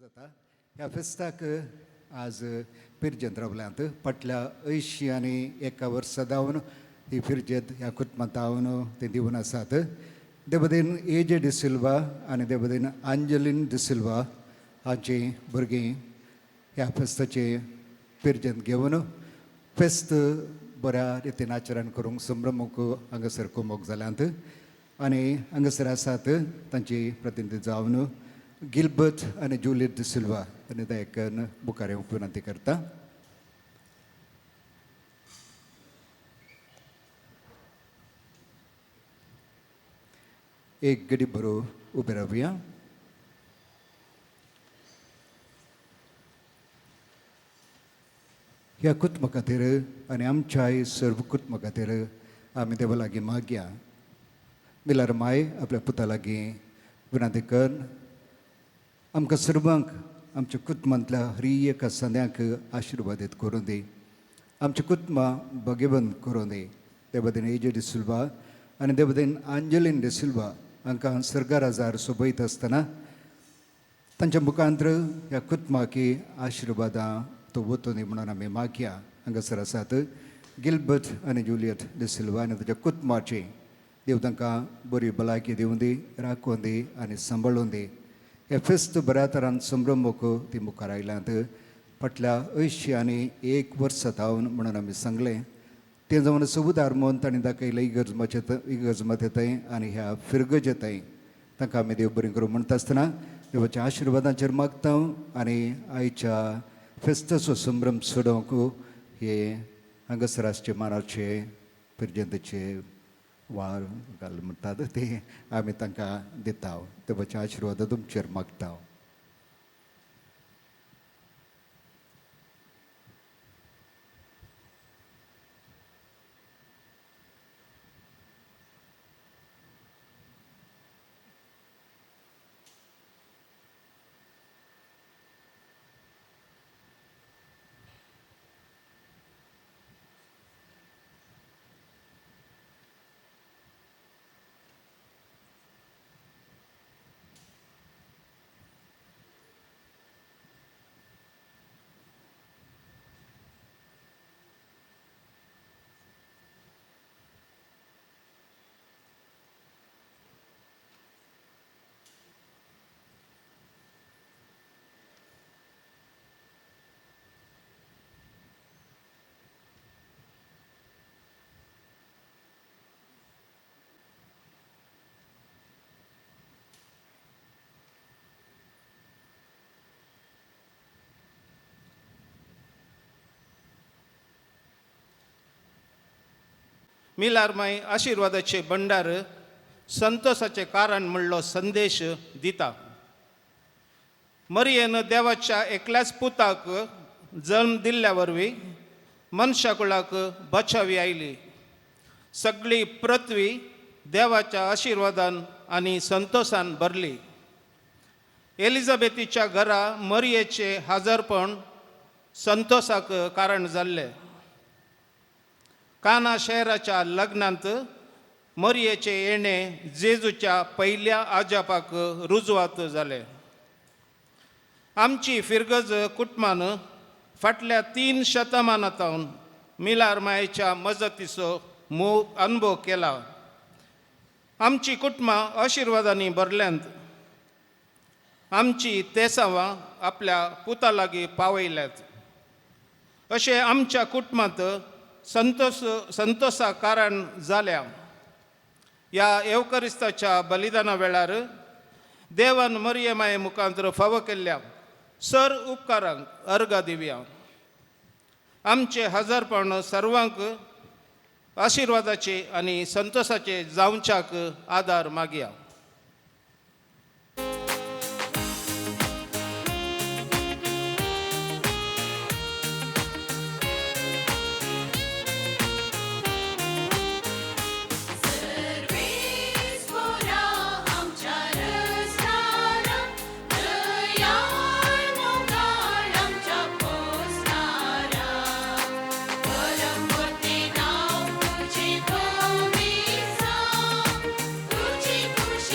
जाता ह्या फेस्ताक आज पिरजेंत रावल्यांत फाटल्या 81 वर्सां जावन ही पिरजेंत ह्या कुटुंबांत हांवन ते दिवन आसात. ते बदेन एजे डिसिल्वा आनी ते बदेन आंजलीन डिसिल्वा हांची भुरगीं ह्या फेस्ताचे पिरजेंत घेवन फेस्त बऱ्या रितीन आचरण करूंक संभ्रमूक हांगासर कुमोक जाल्यांत आनी हांगासर आसात तांची प्रतिनिधी जावन गिलबर्ट आनी जुलियट डिसिल्वा आनी ताका मुखार येवंक विनंती करता. एक घडी बरो उबे रावया. ह्या कुटुंबा खातीर आनी आमच्याय सर्व कुटुंबा खातीर आमी देवा लागीं मागया. मिलार माय आपल्या पुता लागीं विनंती कर आमकां सर्वांक आमच्या कुटुंबांतल्या हर एका सद्यांक आशिर्वादीत करूं दी. आमच्या कुटुंबां भगेवंत करूं दी. ते बदेन एजे डिसिल्वा आनी ते बदेन आंजलीन डिसिल्वा हांकां सर्गा राजार सोबयत आसतना तांच्या मुखांतर ह्या कुटुंबाक आशिर्वादां तो वतूं दी म्हणून आमी मागया. हांगासर आसात गिलबर्ट आनी जुलियट डिसिल्वा आनी ताच्या कुटुंबाची देव तांकां बरी भलायकी दिवं दी, राखून दी आनी सांबाळून दी. हे फेस्त बऱ्या तरान संभ्रमूक ती मुखार आयल्यांत. फाटल्या 81 वर्सां जावन म्हणून आमी सांगलें तें जावन सुबदार मोन ताणें दाखयलें इगर्जमतेंतय आनी ह्या फिरगजेंतय तांकां आमी देव बरें करूं म्हणटा आसतना देवाच्या आशिर्वादांचेर मागता आनी आयच्या फेस्ताचो संभ्रम सोडोवंक हे हांगासर आसचे मानाचे पिरजेंतचे वार घाल म्हणटात ते आमी तांकां दिता. देवाच्या आशिर्वाद तुमचेर मागता. मिलार माय आशिर्वादाचे भंडार संतोषाचे कारण म्हणलो संदेश दिता. मरियेन देवाच्या एकल्याच पुताक जल्म दिल्ल्या वरवीं मनशाकुळाक बचावी आयली. सगळी पृथ्वी देवाच्या आशिर्वादान आनी संतोषान भरली. एलिझाबेथीच्या घरा मरियेचे हाजरपण संतोषाक कारण जाल्ले. काना शहराच्या लग्नांत मरियेचे येणे जेजूच्या पहिल्या आजापाक रुजवात जाले. आमची फिरगज कुटुंबान फाटल्या 3 शतमानांतावन मिलार मायेच्या मजतीचो मोग अनुभव केला. आमची कुटुंबां आशिर्वादांनी भरल्यांत. आमची तेसावां आपल्या पुता लागीं पावयल्यात. अशें आमच्या कुटुंबांत संतोषा कारण जाल्या. ह्या एवकरिस्ताच्या बलिदाना वेळार देवान मरिये माये मुखांतर फावो केल्ल्या सर उपकारांक अर्घ दिवया. आमचे हजरपण सर्वांक आशिर्वादाचे आनी संतोषाचे जावच्याक आदार मागया. तुझी खुशी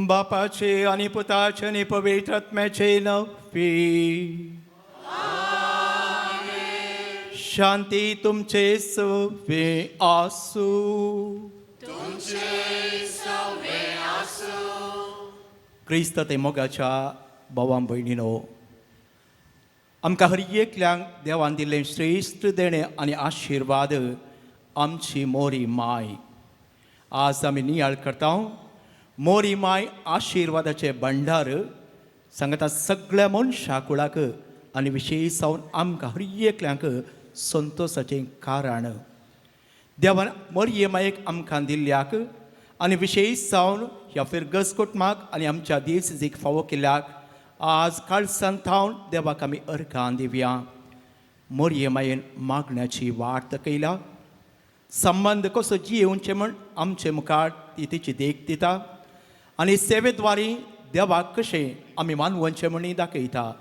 बापाचे आणि पुताचे आणि पवित्र आत्म्याचे नवे. शांती तुमचे सवे आसू. क्रिस्त ते मोगाच्या भावां भयणीनो, आमकां हर एकल्यांक देवान दिल्लें श्रेश्ठ देणें आनी आशिर्वाद आमची मोरी माय. आज आमी नियाळ करता मोरी माय आशिर्वादाचे भंडार सांगता सगळ्या मनशा कुळाक आनी विशेश जावन आमकां हर एकल्यांक संतोशाचें कारण. देवान मोरये मायेक आमकां दिल्ल्याक आनी विशेश जावन ह्या फिरगस कुटुंबाक आनी आमच्या दिवसीक फावो केल्ल्याक आज काळसांतावन देवाक आमी अर्घां दिवया. मोरये मायेन मागण्याची वाट दाखयल्या. संबंध कसो जियेवचे म्हण आमचे मुखार ती तिची देख दिता आनी सेवेद्वारी देवाक कशें आमी मानवचें म्हणी दाखयता.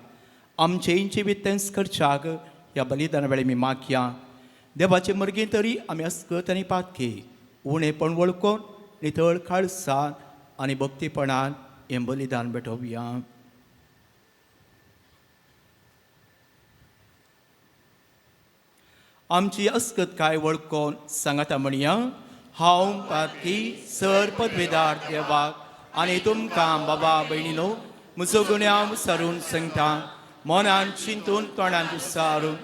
आमचें जिवितें खर्चाक ह्या बलिदाना वेळी आमी मागया. देवाचे मर्गी तरी आमी अस्कत आनी पातकी उणेपण वळखून नितळ खाळसाण आनी भक्तीपणान हें बलिदान भेटोवया. आमची अस्कत काय वळखून सांगता म्हणया. हांव पातकी सर पदवेदार देवाक आनी तुमकां बाबा भयणीनो म्हजो गुन्यांव विसरून सांगता. मनान चिंतून तोंडान विसारून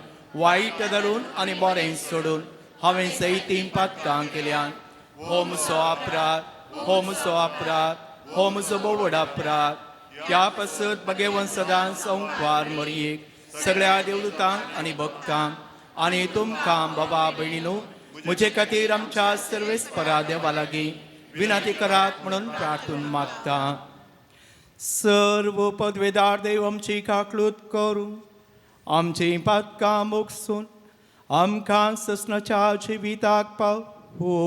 वायट धरून आनी बरें सोडून हांवें जायतीं पातकां केल्यान. हो म्हजो अपराध, हो म्हजो अपराध, हो म्हजो बोवड अपराध. त्या पासत भगेवन सदां संवार मरयेक सगळ्या देवदूतांक आनी भक्तांक आनी तुमकां बाबा भयणीनो म्हजे खातीर आमच्या सर्वेस्परा देवा लागीं विनंती करात म्हणून प्रार्थून मागता. सर्व पदवेदार देव आमची काकलूत करून आमची पातकां मोगसून आमकां ससनाच्या जिविताक पावो.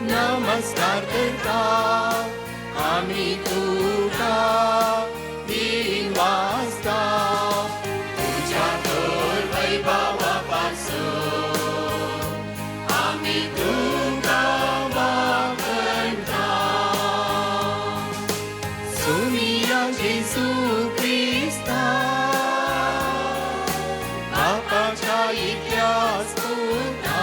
नमस्कार करता आम्ही तुका दिन वाजता तुझ्या थोर वैभवापासून आम्ही तुका वागणता. सुमिया जेसू ख्रिस्ता बापाच्या इतिहास तुका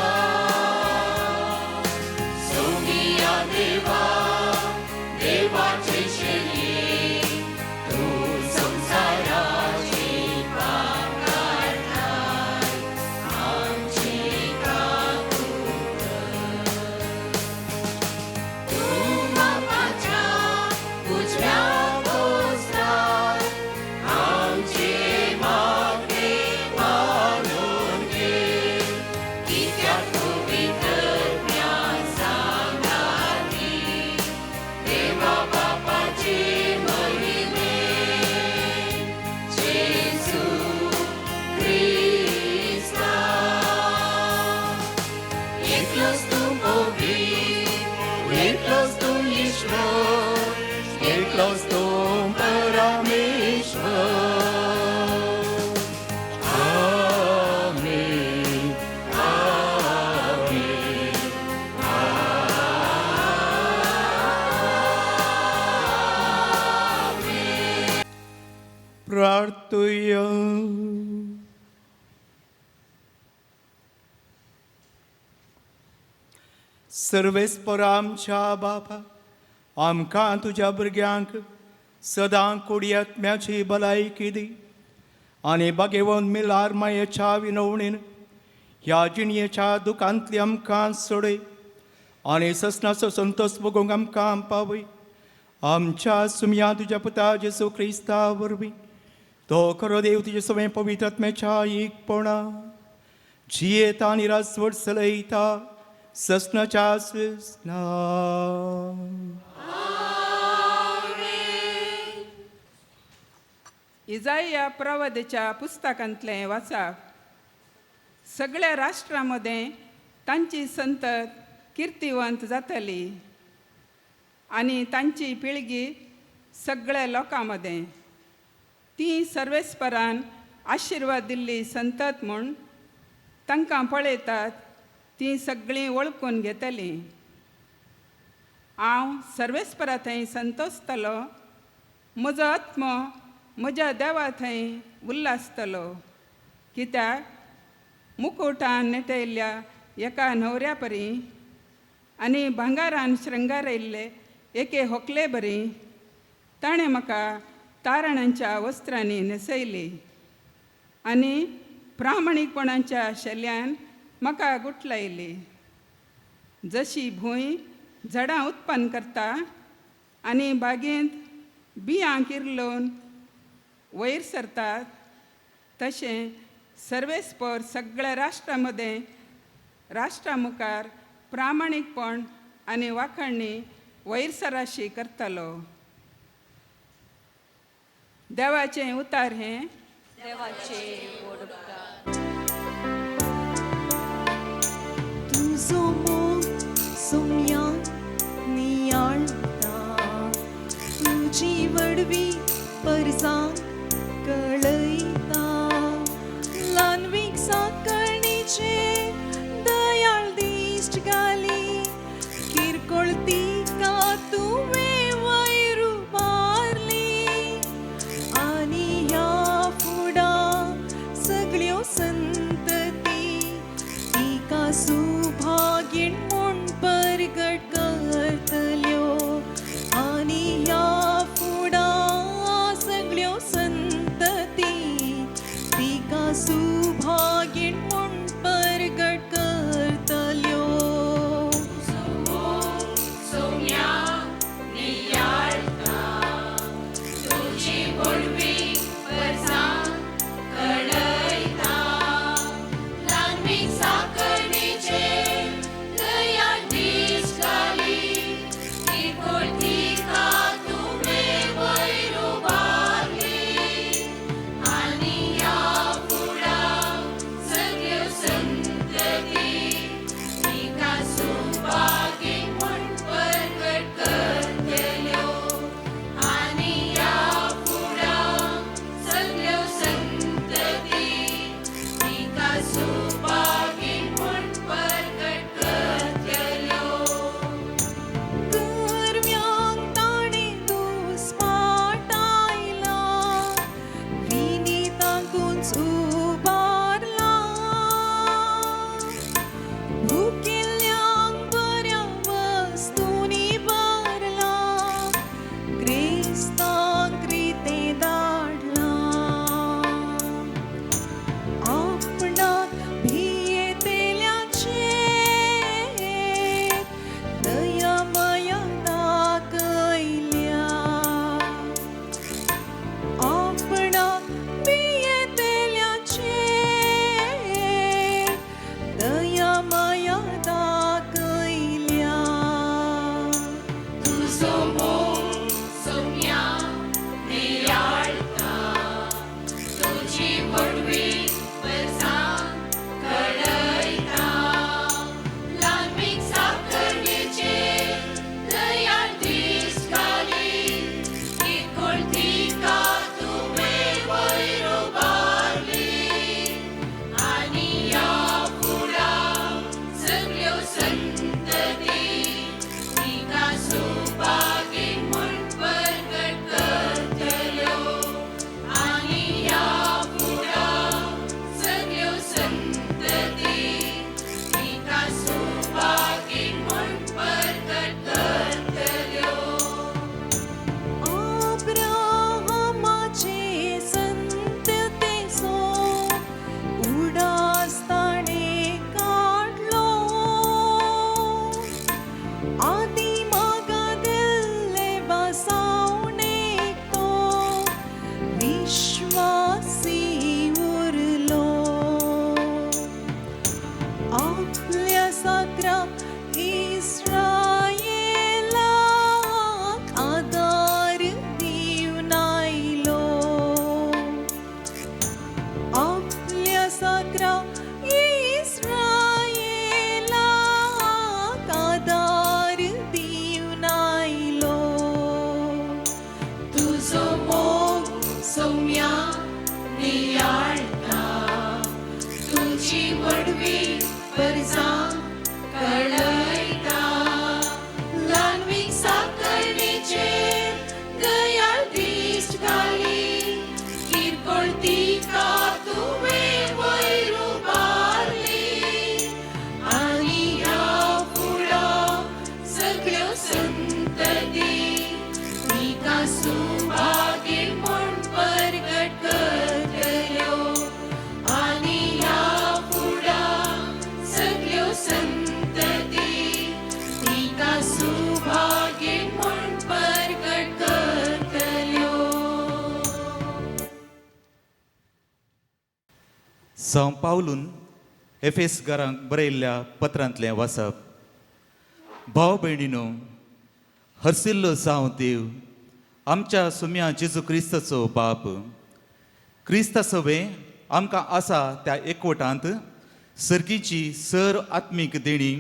देवाचे शरीर तू संसाराची पाकारणाय आमची काकूट. तू बापाच्या उजव्या कोसरार आमचे मागे मानून घे. कित्याक पवित्र ज्ञान सांगावी एकलोच तू ईश्वर, एकलोच तू परमेश्वर. आमेन, आमेन, आमेन. प्रार्थूया. सर्वेस्पर आमच्या बापा, आमकां तुज्या भुरग्यांक सदां कुडयात्म्याची भलायकी दी आनी बागेवन मिलार मायेच्या विनवणेन ह्या जिणयेच्या दुखांतली आमकां सोडय आनी ससनाचो संतोष भोगूंक आमकां पावय. आमच्या सुमया तुज्या पुता जेसू क्रिस्ता वरवीं तो खरो देव तुजे सगळे पवित्र आत्म्याच्या एकपणा जियेता आनी रासवट चलयता ससनाच्या ससना. इजाया प्रवादेच्या पुस्तकांतलें वाचप. सगळ्या राष्ट्रांमध्ये तांची संतत किर्तिवंत जातली आनी तांची पिळगी सगळ्या लोकांमध्ये. ती सर्वेस्परान आशिर्वाद दिल्ली संतत म्हूण तांकां पळयतात ती सगळीं वळखून घेतलीं. हांव सर्वेस्परा थंय संतोसतलो, म्हजो आत्मो म्हज्या देवा थंय उल्हासतलो, कित्याक मुकुटान नेटयल्ल्या एका न्हवऱ्या परी आनी भांगारान श्रृंगारिल्ले एके होकले बरी ताणें म्हाका तारणांच्या वस्त्रांनी न्हेसयली आनी प्रामाणीकपणाच्या शेल्यान म्हाका गुटलायली. जशी भूंय झाडां उत्पन्न करता आनी बागेंत बियां किर्लोवन वयर सरतात, तशें सर्वेस्पर सगळ्या राष्ट्रां मुखार प्रामाणीकपण आनी वाखाणणी वयर सराशी करतलो. देवाचें उतार हें. तुझो मोग सोम्या नियाळटा, तुजी वडवी परसां कळयता. ल्हानवीक साकणीचे दयाळ दिश्ट घाली, किरकोळ तिका तुवें वयर उबारली आनी ह्या फुडां सगळ्यो संतती तिका सुभागीण म्हूण परगट करतल्यो. आनी ह्या फुडां सगळ्यो संतती तिका सुभागीण म्हूण परगट करतल्यो. आदि मागा दिल बसावणे तो विश्वासी उरलो आपल्या साकरा इस्रायेलाक आदार दिवन आयलो आपल्या साकरा इस्रायेलाक आदार दिवन आयलो तुझो मोग सौम्या नियाळटा तुझी वडवी परजां कळयता ल्हानवीक साकरणेचेर दयाळ दिश्ट घाली किरकोळ तिका तुवें वयर उबारली आनी ह्या फुडां सगळ्यो संतती तिका सुभागीण म्हूण परगट करतल्यो आनी ह्या फुडां सगळ्यो संतती तिका सुभागीण म्हूण परगट करतल्यो. सांव पावलून एफेसकारांक बरयल्ल्या पत्रांतलें वाचप. भाव भयणीनो, हरसिल्लो जावं देव आमच्या सुम्या जेजू क्रिस्ताचो बाप क्रिस्ता सवे आमकां आसा त्या एकवटांत सर्गीची सर आत्मीक देणी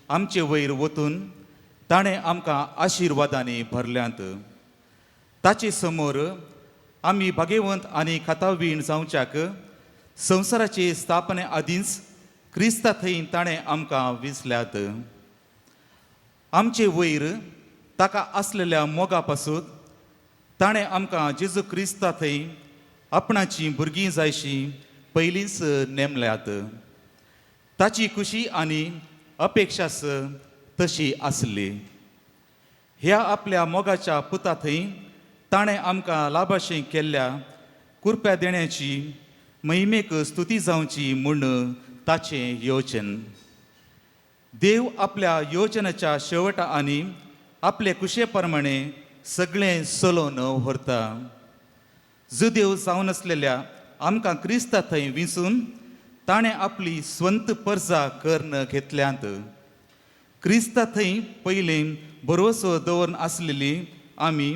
आमचे वयर वतून ताणें आमकां आशिर्वादांनी भरल्यांत. ताचे समोर आमी भाग्यवंत आनी खातावीण जावच्याक संवसाराचे स्थापने आदींच क्रिस्ता थंय ताणें आमकां विसल्यात. आमचे वयर ताका आसलेल्या मोगा पासून ताणें आमकां जेजू क्रिस्ता थंय आपणाची भुरगीं जायशीं पयलींच नेमल्यात. ताची खुशी आनी अपेक्षास तशी आसली. ह्या आपल्या मोगाच्या पुता थंय ताणें आमकां लाभाशें केल्ल्या कुरप्या देण्याची महिमेक स्तुती जावची म्हूण ताचें योजन. देव आपल्या योजनाच्या शेवटा आनी आपले कुशे प्रमाणे सगळें चलोवन व्हरता. जुदेव जावन आसलेल्या आमकां क्रिस्ता थंय विंचून ताणें आपली स्वंत परजा कर्ण घेतल्यांत. क्रिस्ता थंय पयलीं भरवसो दवरून आसलेली आमी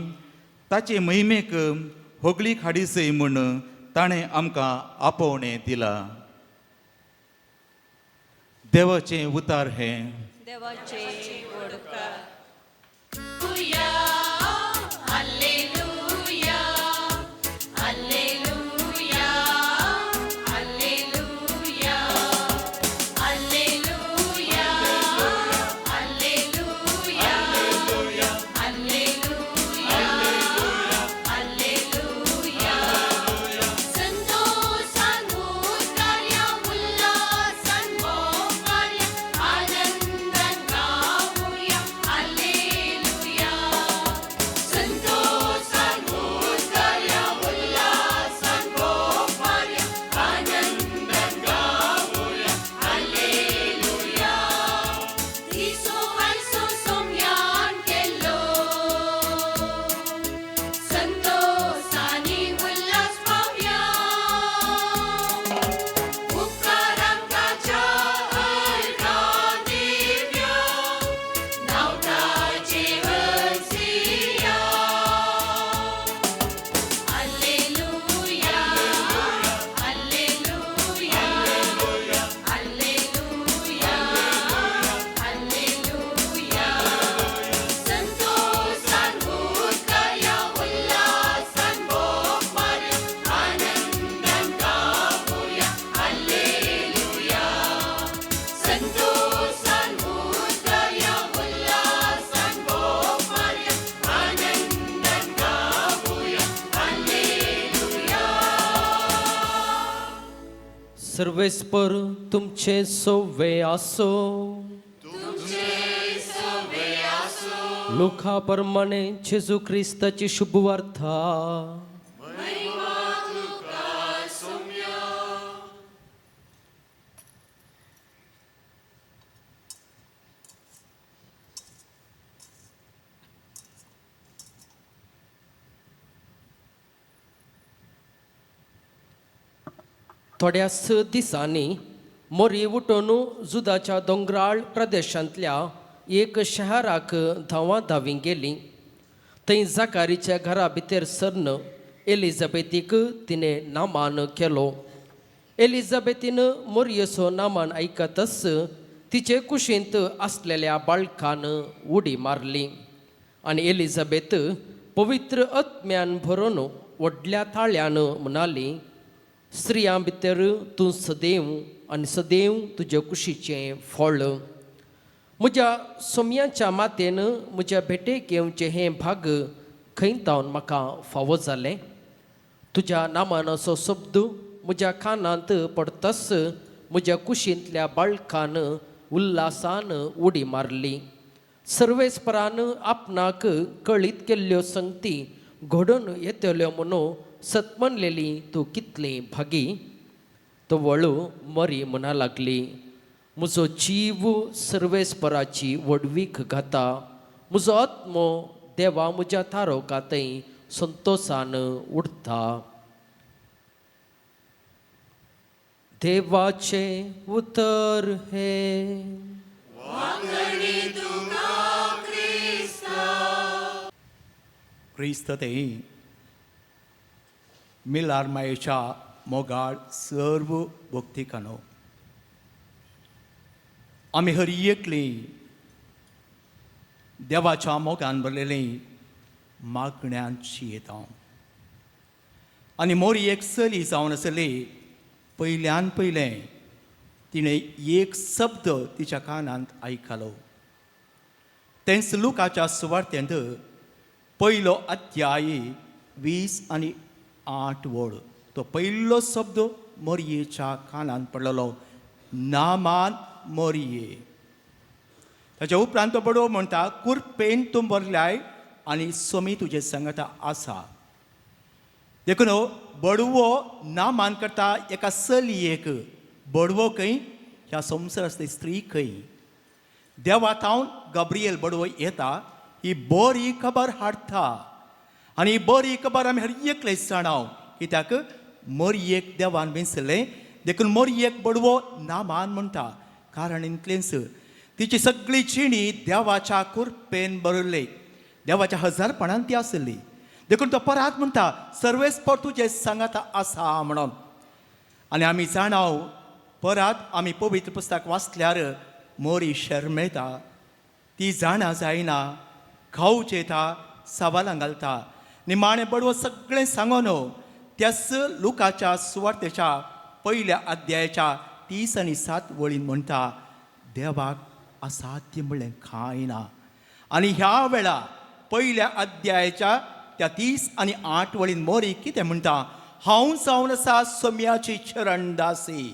ताचे महिमेक होगळीक हाडिसय म्हूण ताणें आमकां आपोवणें दिलां. देवाचें उतार हें. देवाचे वडकार. सर्वेस्पर तुमचे सोवे आसो. लोका प्रमाणे जेजू क्रिस्ताची शुभवार्ता. थोड्याच दिसांनी मोरी उठून जुदाच्या दोंगराळ प्रदेशांतल्या एक शहराक धांवाधांवी गेली. थंय जाकारीच्या घरा भितर सरन एलिझाबेथीक तिणें नामान केलो. एलिझाबेथीन मोरयेचो नामान आयकतच तिचे कुशींत आसलेल्या बाळकान उडी मारली. आनी एलिझाबेथ पवित्र आत्म्यान भरून व्हडल्या ताळ्यान म्हणाली, स्त्रियां भितर तूं सदैव आनी सदैव तुजे कुशीचें फळ. म्हज्या सोमयाच्या मातेन म्हज्या भेटेक येवचें हें भाग खंय तावन म्हाका फावो जालें. तुज्या नामानाचो शब्द म्हज्या कानांत पडतच म्हज्या कुशींतल्या बाळकान उल्हासान उडी मारली. सर्वेस्परान आपणाक कळीत केल्ल्यो संगती घडोवन येतल्यो म्हणून सतमनलेली तूं कितली भागी. तो वळू मरी म्हणा लागली, म्हजो जीव सर्वेस्पराची वडवीक घाता. म्हजो आत्मो देवा म्हज्या थारोकातय संतोषान उरता. देवाचे उतर हे क्रिस्त ते मिलार मायेच्या मोगाळ सर्व भक्तिकानो आमी हर एकली देवाच्या मोगान भरलेली मागण्यांची येता. आनी मोरी एक चली जावन आसली. पयल्यान पयलें तिणें एक शब्द तिच्या कानांत आयकलो. तेंच लुकाच्या सुवार्तेंत 1 अध्याय 20 आनी 8 वड. तो पयलो शब्द मोरयेच्या कानांत पडलेलो, नामान मोरये. ताच्या उपरांत तो बडो म्हणटा, कुरपेन तूं भरल्याय आनी सोमी तुजे संगता आसा. देखून बडवो नामान करता एका चलयेक, बडवो खंय ह्या संवसारांतली स्त्री खंय. देवातावन गब्रियल बडवो येता, ही बरी खबर हाडटा. आनी ही बरी खबर आमी हर एकले जाणाव, कित्याक मोरयेक देवान वेंचलें. देखून मोरयेक बडवो नामान म्हणटा. कारण इतलेंच, तिची सगळी जिणी देवाच्या कुरपेन बरयले. देवाच्या हजारपणान ती आसली. देखून तो परत म्हणटा, सर्वेस्पर तुजे सांगात आसा म्हणून. आनी आमी जाणाव, परत आमी पवित्र पुस्तक वाचल्यार मोरी शर्मेता. ती जाणा जायना, खावूच येता, सवालां घालता. निमाणें बडवो सगळें सांगून त्याच लुकाच्या सुवार्तेच्या 1 अध्यायाच्या 30 आनी 7 वळीन म्हणटा, देवाक असाध्य म्हणलें कांय ना. आनी ह्या वेळा 1 अध्यायाच्या त्या 30 आनी 8 वळीन मोरी कितें म्हणटा, हांव जावन आसा सोम्याची चरणदासी,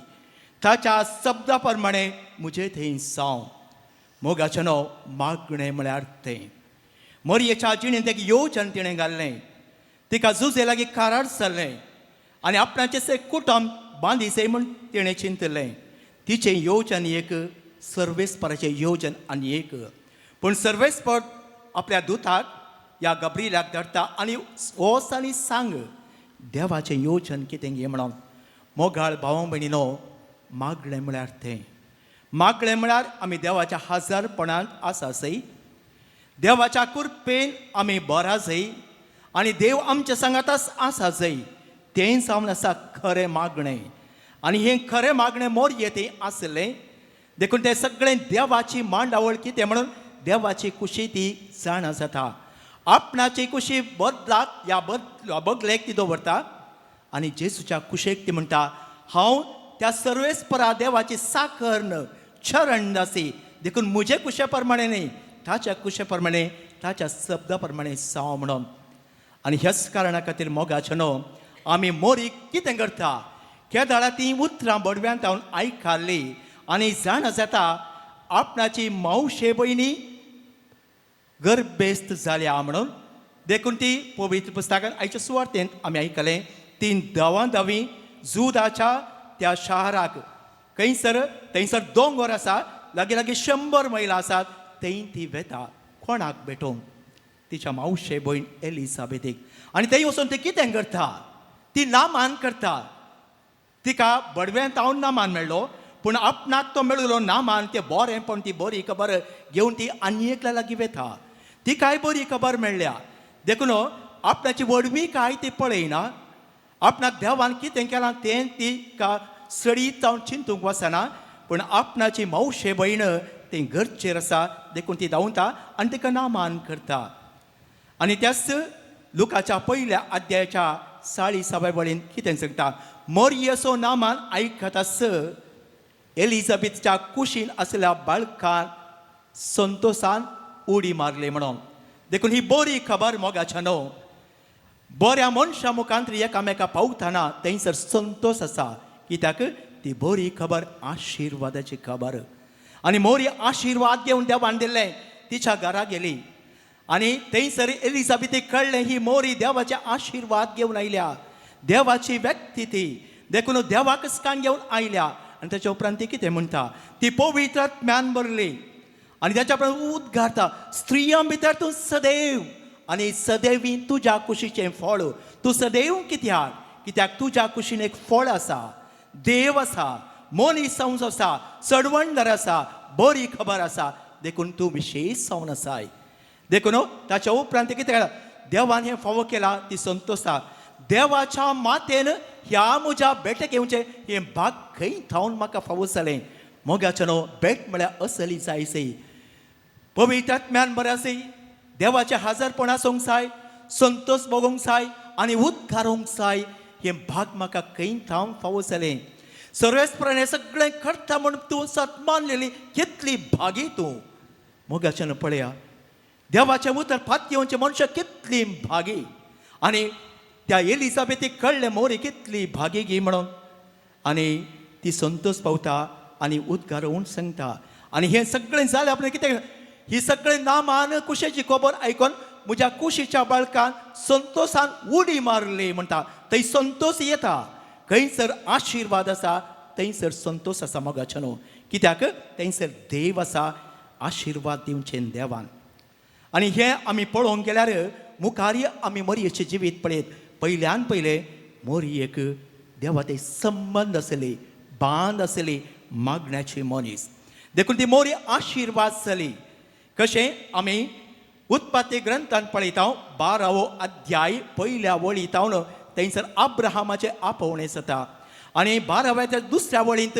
ताच्या शब्दा प्रमाणे म्हजे थंय जावं. मोगाचें न्हू, मागणें म्हळ्यार तें. मोरयेच्या जिणेंत एक येवजण तिणें घाल्लें. तिका झुजे लागीं कारार जाल्लें आनी आपणाचें कुटुंब बांदिचें म्हूण तिणें चिंतलें. तिचें येवजण एक, सर्वेस्पराचें येवजण आनी एक. पूण सर्वेस्पर आपल्या दुताक ह्या गब्रियलाक धाडटा आनी वच आनी सांग देवाचें येवजण कितें गे म्हणून. मोगाळ भावां भयणीनो, मागणें म्हळ्यार तें. मागणें म्हळ्यार आमी देवाच्या हजारपणांत आसा जंय, देवाच्या कुरपेन आमी बरा जंय, आनी देव आमच्या सांगाताच आसा जंय, तें जावन आसा खरें मागणें. आनी हें खरें मागणें मोरयेचें आसलें. देखून तें सगळें देवाची मांडावळ कितें म्हणून देवाची कुशी ती जाणा जाता. आपणाची कुशी बदलाक ह्या बगलेक ती दवरता आनी जेजूच्या कुशेक ती म्हणटा, हांव त्या सर्वेस्परा देवाची साखर चरणदासी. देखून म्हजे कुशे प्रमाणे न्ही, ताच्या कुशे प्रमाणे, ताच्या शब्दा प्रमाणे जावं म्हणून. आनी ह्याच कारणा खातीर मोगाचें न्हू, आमी मोरीक कितें करता, केदाळा ती उतरां बडव्यांत हांव आयकल्ली आनी जाणा जाता आपणाची मावशे भयणी गर्भेस्त जाल्या म्हणून. देखून ती पवित्र पुस्तकांत आयच्या सुवार्तेंत आमी आयकलें, ती दवांदवी जुदाच्या त्या शाराक थंयसर दोंगर आसा, लागीं 100 मैल आसात, थंय ती वेता. कोणाक भेटोवंक? तिच्या मावशे भयण एलिझाबेथीक. आनी थंय वचून ती कितें करता, ती नामान करता. तिका बडव्यान तावन नामान मेळ्ळो पूण आपणाक तो मेळिल्लो नामान ते बरें पण ती बरी खबर घेवन ती आनी एकल्या लागीं वेता ती काय बरी खबर मेळ्ळ्या देखून आपणाची वडवी काय ती पळयना आपणाक देवान कितें केलां तें तिका सडीत जावन चिंतूंक वचना पूण आपणाची मौशे भयण तें घरचेर आसा देखून ती धांवता आनी तिका नामान करता आनी त्याच लुकाच्या पहिल्या अध्यायाच्या 46व्या वळीन कितें सांगता मोरयेचो नामान आयकतास एलिझाबेथच्या कुशीन आसलेल्या बाळकान संतोषान उडी मारली म्हणून देखून ही बरी खबर मोगाच्या न्हू बऱ्या मनशा मुखांत एकामेका पावतना थंयसर संतोष आसा कित्याक ती बरी खबर आशिर्वादाची खबर आनी मोरी आशिर्वाद घेवन देवान दिल्लें तिच्या घरा गेली आनी थंयसर एलिझाबेथीक कळ्ळें ही मोरी देवाचे आशिर्वाद घेवन आयल्या देवाची व्यक्ती ती देखून देवाक स्कान घेवन आयल्या आनी ताच्या उपरांत ती कितें म्हणटा ती पवित्र आत्म्यान भरली आनी त्याच्या उपरांत उद्गारता स्त्रियां भितर तूं सदैव आनी सदैवी तुज्या कुशीचें फळ तूं सदैव कित्याक तुज्या कुशीन एक फळ आसा देव आसा मनीस संस आसा सडवणदार आसा बरी खबर आसा देखून तूं विशेश जावन आसाय देखून ताच्या उपरांत कितें केलां देवान हें फावो केलां ती संतोषा देवाच्या मातेन ह्या म्हज्या बेटे घेवचें हें भाग खंय थावन म्हाका फावो जालें मोगाचें न्हू बेट म्हळ्यार असली जायसय पवित्र आत्म्यान बरें आसय देवाचे हाजरपण आसूंक जाय संतोष भोगूंक जाय आनी उद्गारूंक जाय हें भाग म्हाका खंय थावन फावो जालें सर्वेस्परान हें सगळें करता म्हूण तूं सत्मानलेली कितली भागी तूं मोगाचें पळया देवाचें उतर फात घेवचें मनशां कितली भागी आनी त्या एलिझाबेथीक कळ्ळें मोरी कितली भागी गी म्हणून आनी ती संतोष पावता आनी उद्गारून सांगता आनी हें सगळें जालें आपणें कितें ही सगळें नामान कुशेची खबर आयकून म्हज्या कुशीच्या बाळकान संतोषान उडी मारली म्हणटा थंय संतोष येता खंयसर आशिर्वाद आसा थंयसर संतोष आसा मोगाचें न्हू कित्याक थंयसर देव आसा आशिर्वाद दिवचें देवान आनी हें आमी पळोवंक गेल्यार मुखार आमी मोरयेचें जिवीत पळयत पयल्यान पयलें मोरयेक देवा ते संबंद आसली बांद आसली मागण्याची मनीस देखून ती मोरी आशिर्वाद जाली कशें आमी उत्पत्ती ग्रंथान पळयता 12वो अध्याय पयल्या वळींत हांव थंयसर अब्राहमाचें आपोवणें जाता आनी 12व्या दुसऱ्या वळींत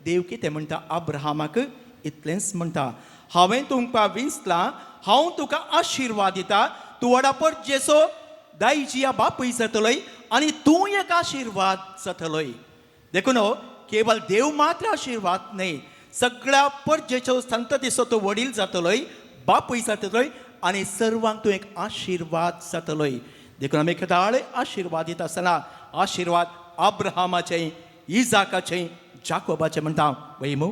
देव कितें म्हणटा अब्राहमाक इतलेंच म्हणटा हांवें तुमकां विंचलां हांव तुका आशिर्वाद दिता तूं व्हडा परजेचो दायजिया बापूय जातलोय आनी तूं एक आशिर्वाद जातलोय देखून केवळ देव मात्र आशिर्वाद न्हय सगळ्या परजेचो संततीचो तूं वडील जातलोय बापूय जातलोय आनी सर्वांक तूं एक आशिर्वाद जातलोय देखून आमी केदाळे आशिर्वाद दिता आसतना आशिर्वाद अब्राहमाचें इजाकाचें जाकोबाचें म्हणटा वैमू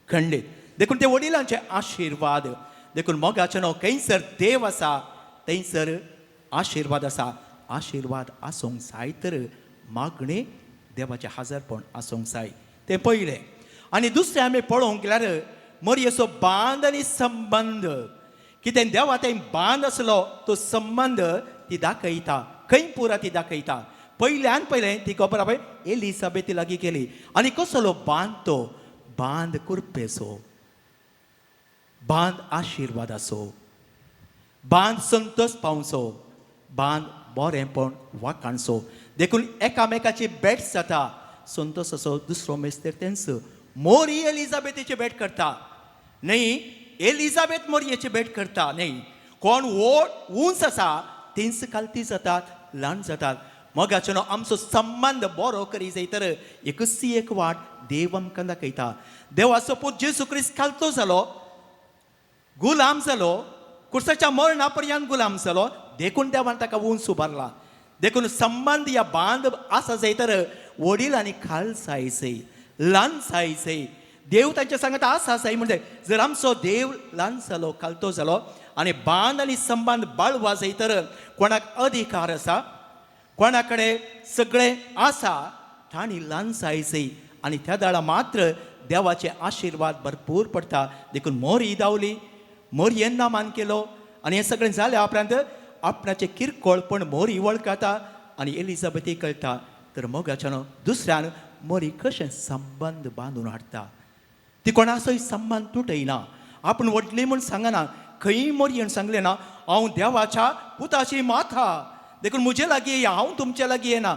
खंडीत देखून ते वडिलांचे आशिर्वाद देखून मोगाचें न्हू खंयसर देव आसा थंयसर आशिर्वाद आसा आशिर्वाद आसूंक जाय तर मागणें देवाचें हाजरपण आसूंक जाय तें पयलें आनी दुसरें आमी पळोवंक गेल्यार मोरयेचो बांद आनी संबंद कितें देवा थंय बांद आसलो तो संबंद ती दाखयता खंय पुरा ती दाखयता पयल्यान पयलें ती खबर पळय एलिझाबेथी लागीं केली आनी कसलो बांद तो बांद कुरपेचो बांद आशिर्वादाचो बांद संतोष पावचो बांद बरेंपण वाखाणचो देखून एकामेकाची भेट जाता संतोषाचो दुसरो मेस्तेर तेंच मोरी एलिझाबेथीची भेट करता न्ही एलिझाबेथ मोरयेची भेट करता न्ही कोण उंच आसा तेंच कालती जातात ल्हान जातात मोगाचें न्हू आमचो संबंद बरो करी जाय तर एकच एक वाट देव आमकां दाखयता देवा सपोज जेजू क्रिस्त कालतो जालो गुलाम जालो कुर्साच्या मरणा पर्यंत गुलाम जालो देखून देवान ताका उंच उबारला देखून संबंद या बांद आसा जाय तर वडील आनी खाल जायचें ल्हान जायचें देव तांच्या सांगता आसा जाय म्हणजे जर आमचो देव ल्हान जालो कालतो जालो आनी बांद आनी संबंद बाळवा जाय तर कोणाक अधिकार आसा कोणा कडेन सगळें आसा तांणी ल्हान जायचें आनी त्या दाळा मात्र देवाचे आशिर्वाद भरपूर पडटा देखून मोरी धांवली मोरयेन नामान केलो आनी हें सगळें जाल्या उपरांत आपणाचें किरकोळपण मोरी वळखता आनी एलिझाबेथी कळटा तर मोगाच्यान दुसऱ्यान मोरी कशें संबंध बांदून हाडटा ती कोणाचोय संबंध तुटयना आपण व्हडली म्हूण सांगना खंय मोरयेन सांगलें ना हांव देवाच्या पुताची माथा देखून म्हजे लागीं येया हांव तुमचे लागीं येना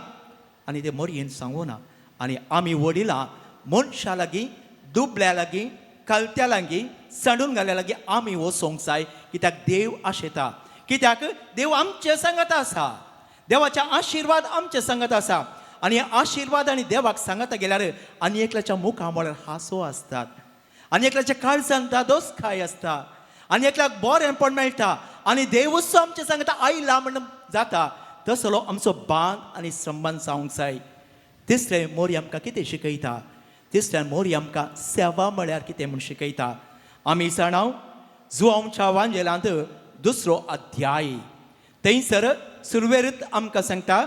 आनी ते मोरयेन सांगू ना आनी आमी वडिलां मनशा लागीं दुबल्या लागीं कलत्या लागीं सांडून घाल्या लागीं आमी वचोंक जाय कित्याक देव आशेता कित्याक देव आमचे सांगत आसा देवाचे आशिर्वाद आमचे सांगत आसा आनी आशिर्वाद आनी देवाक सांगता गेल्यार आनी एकल्याच्या मुखा म्हळ्यार हांसो आसतात आनी एकल्याच्या काळजांत दादोसकाय आसता आनी एकल्याक बरेंपण मेळटा आनी देवूच आमचे सांगता आयला म्हणून जाता तसलो आमचो बांद आनी संबंद जावंक जाय तिसरें मोरी आमकां कितें शिकयता तिसऱ्यान मोरी आमकां सेवा म्हळ्यार कितें म्हूण शिकयता आमी जाणाव जुआंवच्या वांजेलांत 2 अध्याय थंयसर सुरवेरीत आमकां सांगता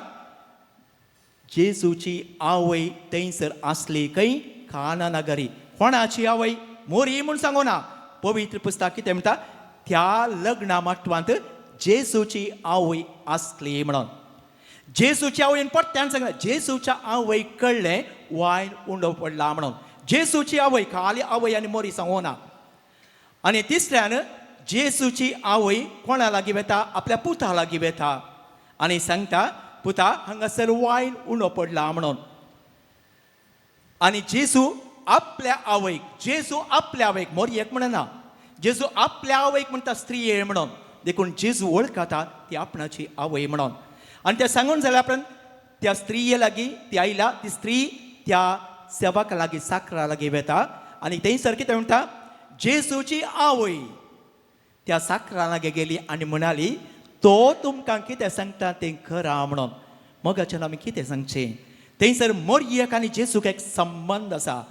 जेजूची आवय थंयसर आसली खंय काना नगरी कोणाची आवय मोरी म्हूण सांगू ना पवित्र पुस्तक कितें म्हणटा त्या लग्ना माटवांत जेजूची आवय आसली म्हणून जेजूच्या आवयन परत्यान सांगलें जेजूच्या आवयक कळ्ळें वायन उंडो पडला म्हणून जेजूची आवय खाली आवय आनी मोरी सांगू ना आनी तिसऱ्यान जेजूची आवय कोणा लागीं वेता आपल्या पुता लागीं वेता आनी सांगता पुता हांगासर वायन उंडो पडला म्हणून आनी जेजू आपल्या आवयक मोरयेक म्हणना जेजू आपल्या आवयक म्हणटा स्त्रिये म्हणून देखून जेजू वळखता ती आपणाची आवय म्हणून आनी ते सांगून जाल्यार आपण त्या स्त्रिये लागीं ती आयला ती स्त्री त्या सेवका लागीं साकरा लागीं वेता आनी थंयसर कितें म्हणटा जेजूची आवय त्या साकरा लागीं गेली आनी म्हणाली तो तुमकां कितें सांगता तें खरां म्हणून मगाच्यान आमी कितें सांगचें थंयसर मोरयेक आनी जेजूक एक संबंद आसा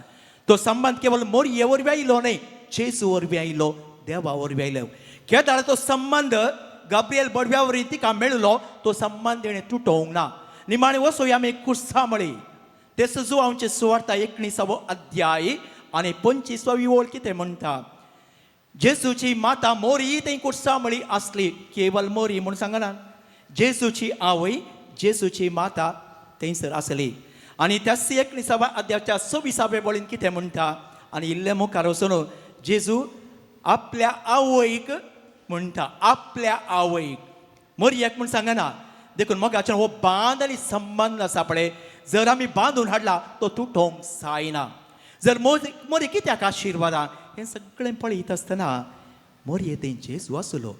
तो संबंध केवळ मोरये वरवीं आयलो न्हय जेजू वरवीं आयलो देवा वरवीं आयलो केदार तो संबंध गाब्रिएल बडव्या वरवीं तिका मेळलो तो संबंध तेणें तुटोवंक ना निमाणे वचोया आमी कुर्सा मळी ते जुआंवचे सुवार्ता 19 अध्याय आनी 25वी ओळ कितें म्हणटा जेजूची माता मोरी थंय कुर्सा मळी आसली केवळ मोरी म्हूण सांगना जेजूची आवय जेजूची माता थंयसर आसली आनी त्या 19 अध्यायाच्या 26वे वळीन कितें म्हणटा आनी इल्ले मुखार वचून जेजू आपल्या आवयक म्हणटा आपल्या आवयक मोरयेक म्हूण सांगना देखून मोगाच्यान हो बांद आनी संबंद आसा पळय जर आमी बांदून हाडला तो तुटोवंक जायना जर मोरी कित्याक आशिर्वादां हें सगळें पळयत आसतना मोरये थंय जेजू आसलो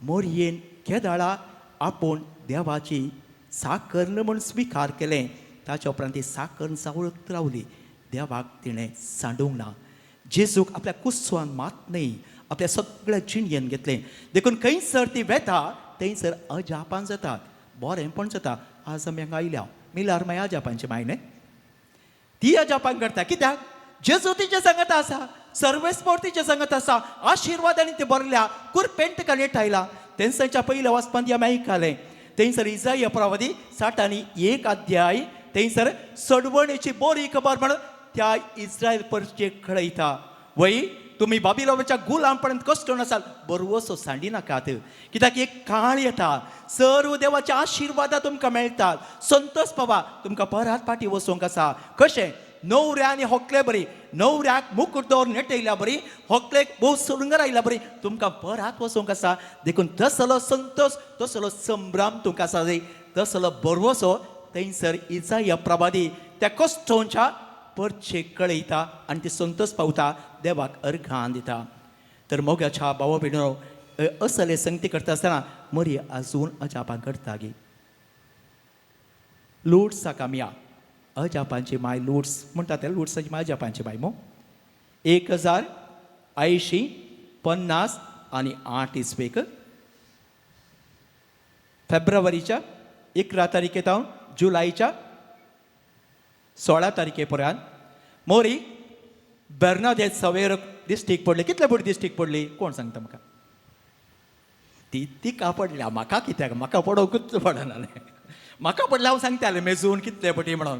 मोरयेन केदाळा आपूण देवाची साकर्ण म्हूण स्विकार केलें ताच्या उपरांत ती साकर्ण सावळत रावली देवाक तिणें सांडूंक ना जेजूक आपल्या कुस्वान मात न्हय आपल्या सगळ्या जिणयेन घेतलें देखून खंयसर ती वेता थंयसर अजापान जाता बरेंपण जाता आज आमी हांगा आयल्या मिलार माय अजापांची माय न्हय ती अजापान करता कित्याक जेजू तिचे सांगत आसा सर्वेस्पोर तिचे सांगत आसा आशिर्वादांनी ते बरल्या कुरपेंट काणयेट आयला तेंच्या पयल्या वचपांत आमी आयकलें थंयसर इजाया प्रवादी 61 अध्याय थंयसर सडवणेची बरी खबर म्हणून त्या इस्रायल परचेक कळयता वय तुमी बाबिलोनाच्या गुलामपणांत कश्टून आसात बरवसो सांडी नाकात कित्याक एक काळ येता सर्व देवाच्या आशिर्वादा तुमकां मेळटात संतोष पावा तुमकां परत फाटी वचोंक आसा कशें न्हवऱ्या आनी होकले बरी न्हवऱ्याक मुकुट दवर नेटयल्या बरी होकलेक भोव सुरुंगर आयल्या बरी तुमकां परत वचोंक आसा देखून तसलो संतोष तसलो संभ्रम तुमकां आसा जाय तसलो बरवसो थंयसर इजाया प्रवादी त्या कश्टोवच्या परचेक कळयता आनी ती संतोष पावता देवाक अर्घां दिता तर मोगाच्या भावा भयणो असले संगती करता आसतना मरी आजून अजापां करता गे लुड्साक आमी या अजापांची माय लुड्स म्हणटा ते लुड्साची माय अजापांची माय मो 1080 50 आनी 8 इस्वेक फेब्रुवारीच्या 11 तारखेतावन जुलैच्या 16 तारखे पर्यंत मोरी बेर्नादेत सवेर दिश्टीक पडली कितले पडी दिश्टीक पडली कोण सांगता म्हाका ती का पडल्या म्हाका कित्याक म्हाका पडोवंकूच पडना म्हाका पडल्या हांव सांगताले मेजून कितले पटी म्हणून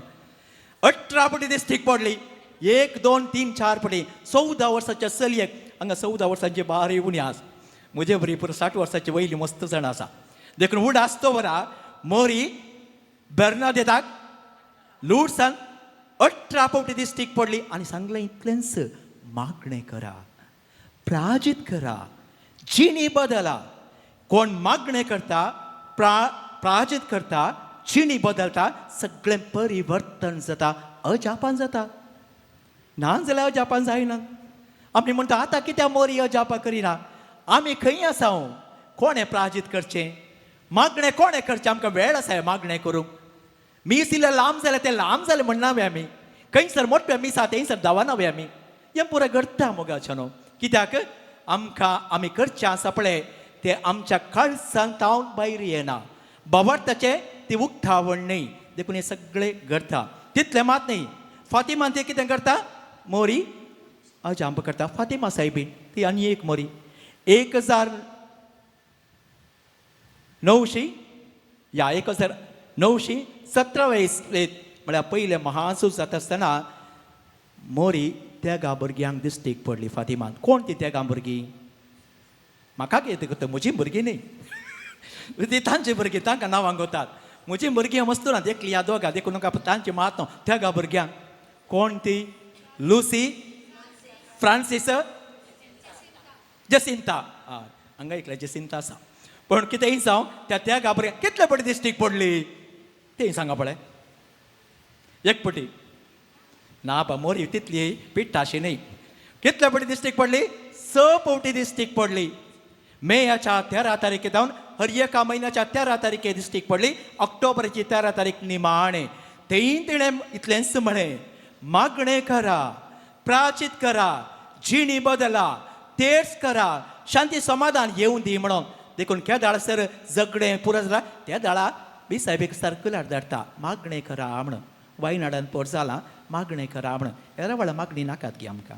18 पटी दिश्टीक पडली 1 2 3 4 पटी 14 वर्साच्या चलयेक हांगा 14 वर्सांची बारी उणी आस म्हजे बरी पुरो 60 वर्साची वयली मस्त जाण आसा देखून उड आसतो बरा मोरी बेर्नादेताक लुड्सान 18 फावटी दिश्टीक पडली आनी सांगलें इतलेंच मागणें करा, प्राजीत करा, जिणी बदला. कोण मागणें करता, प्राजीत करता, जिणी बदलता, सगळें परिवर्तन जाता, अजापान जाता. ना जाल्यार अजापान जायना. आमी म्हणटा आतां कित्याक मोरी अजापा करिना? आमी खंय आसा? कोणें प्राजीत करचें? मागणें कोणें करचें? आमकां वेळ आसा मागणें करूंक. मीस इल्लें लांब जालें तें लांब जालें म्हणनावे आमी. खंयसर मोठ्या मीस आसा थंयसर धांवनावे आमी. हें पुरो घडटा मोगाचें न्हू. कित्याक आमकां आमी करचें आसा पळय तें आमच्या काळजांत तावन भायर येना. बाबार्थाचें ती उक्तावण न्ही. देखून हें सगळें घडटा. तितलें मात न्ही. फातिमान तें कितें करता? मोरी अजाप करता. फातिमा सायबीन ती आनी एक मोरी. 1917 म्हळ्यार पयलें महासूज जाता आसतना मोरी त्या भुरग्यांक दिश्टीक पडली फातिमान. कोण ती त्या भुरगीं? म्हाका कितें करता? म्हजीं भुरगीं न्ही. ती तांची भुरगीं तांकां नांवां गोतात. म्हजीं भुरगीं मस्तूर एकली या दोगा देखून म्हाका तांची मात न्हू. त्या भुरग्यांक कोण ती? Lucy, Francis, Jacinta. हांगा ऐकलें जसिंता आसा. पण कितेंय जावं त्या भुरग्यांक कितले पटी दिश्टीक पडली तें सांगा पळय. एक पटी ना बा मोरी तितली पिट्टाशी न्ही. कितले पटी दिश्टीक पडली? 6 फावटी दिश्टीक पडली. मेच्या 13 तारखेर हर एका म्हयन्याच्या 13 तारखेर दिश्टीक पडली. ऑक्टोबराची 13 तारीख निमाणे. थंय तिणें इतलेंच म्हळें, मागणें करा, प्राचित करा, जिणी बदला, तेर्स करा, शांती समाधान येवं दी म्हणून. देखून त्या दाळासर जगडें पुरो जालां. त्या दाळा बी साहेबीक सर्कुलर धाडटा, मागणें करा म्हणून. वायनाडान पोट जालां, मागणें करा म्हणून. हेर वेळा मागणी नाकात गी आमकां.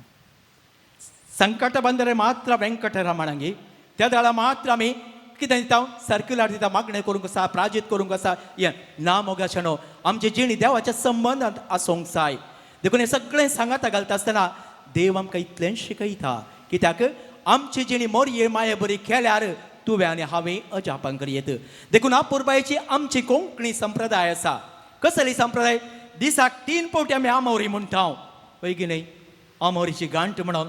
संकट बंदरे मात्र वेंकटरमणांगी. त्या दाळा मात्र आमी कितें दिता? सर्क्युलर दिता. मागणें करूंक आसा, प्राजीत करूंक आसा. हें ना मोगाचें न्हू. आमची जिणी देवाच्या संबंदांत आसूंक जाय. देखून हें सगळें सांगाता घालता आसतना देव आमकां इतलें शिकयता. कित्याक आमची जिणी मोरये माये बरी केल्यार तुवें आनी हांवें अजापान करियेत. देखून अपुरबायेची आमची कोंकणी संप्रदाय आसा. कसली संप्रदाय? दिसाक 3 फावटी आमी आमोरी म्हणटा. पळय की न्ही? आमोरीची गांठ म्हणून.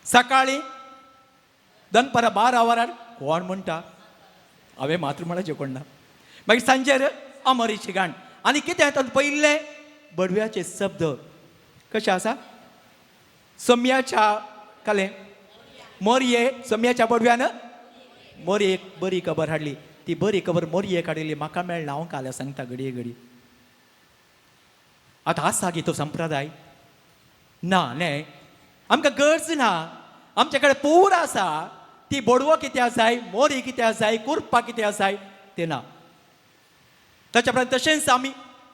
सकाळीं दनपारां 12 वरार कोण म्हणटा? हांवें मात्र म्हणाचें कोण ना. मागीर सांजेर आमोरीची गांठ. आनी कितें येता? पयले बडव्याचे शब्द कशें आसा? सम्याच्या काले मोरये सम्याच्या बडव्यान मोरयेक बरी खबर हाडली. ती बरी खबर मोरयेक हाडिल्ली. म्हाका मेळना हांव काल्या सांगता घडये घडी. आतां आसा गी तो संप्रदाय? ना न्हय. आमकां गरज ना. आमचे कडेन पुरो आसा. ती बडवो कित्याक जाय, मोरी कित्याक जाय, कुरपा कित्याक जाय तें ना. ताच्या प्रमाणे तशेंच आमी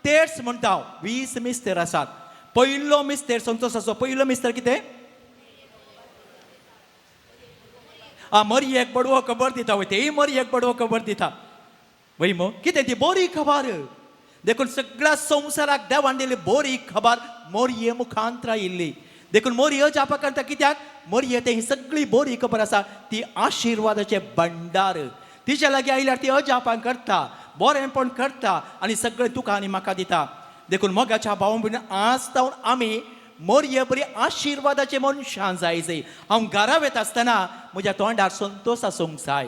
तेर्स म्हणटा. 20 मिस्तेर आसात. पयलो मिस्तेर संतोशाचो पयलो मिस्तेर कितें? मोरयेक बडवो खबर दिता. वय तेय मोरयेक बडवो खबर दिता. वय मो कितें ती बरी खबर. देखून सगळ्या संवसाराक देवान दिली बरी खबर मोरये मुखांतरा येयल्ली. देखून मोरये जापा करता. कित्याक? मोरये ते ही सगळी बरी खबर आसा. ती आशिर्वादाचे भंडार. तिच्या लागीं आयल्यार ती अजापान करता, बरेंपण करता आनी सगळें तुका आनी म्हाका दिता. देखून मोगाच्या भाव भयणी आज जावन आमी मोरये बरी आशिर्वादाचे मनशां जाय. हांव घरा वयता आसतना म्हज्या तोंडार संतोश आसूंक जाय.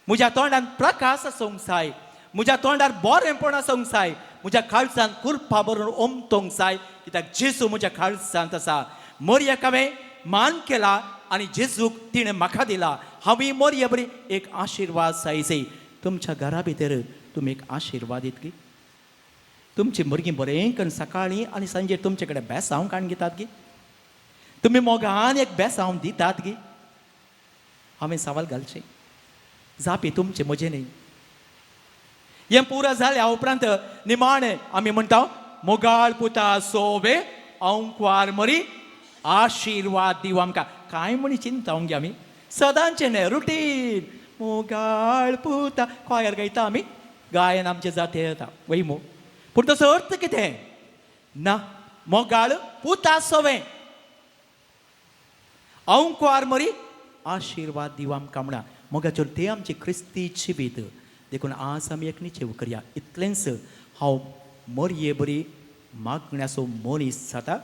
म्हज्या तोंडान प्रकाश आसूंक जाय. म्हज्या तोंडार बरेंपण आसूंक जाय. म्हज्या काळजांत कुरपा भरून ओमतोंक जाय. कित्याक जेजू म्हज्या काळजांत आसा. मोरयेक हांवें मान केला आनी जेजूक तिणें म्हाका दिला. हांवें मोरये बरी एक आशिर्वाद जाय. तुमच्या घरा भितर तुमी एक आशिर्वादीत गी. तुमची भुरगीं बरें करून सकाळीं आनी सांजेर तुमचे कडेन बेसांव काण घेतात गी. तुमी मोगान एक बेसांव दितात गी. हांवें सवाल घालचें. जापी तुमचे म्हजें न्ही. हें पुरो जाल्या उपरांत निमाणें आमी म्हणटा मोगाळ पुता सोवे औंकवार मरी आशिर्वाद दिव आमकां. कांय म्हणी चिंतावंक गे आमी. सदांचें न्हय रुटीन. मोगाळ पुता क्वायर गायता आमी. गायन आमचें जाते येता. वय मो. पूण तसो अर्थ कितें ना. मोगाळ पुता सोवें औंकवार मरी आशिर्वाद दिव आमकां म्हणा. मोगाचेर ते आमची क्रिस्तीची भीत. देखून आज आमी एक निचेव करया. इतलेंच हांव मोरये बरी मागण्याचो मनीस जाता.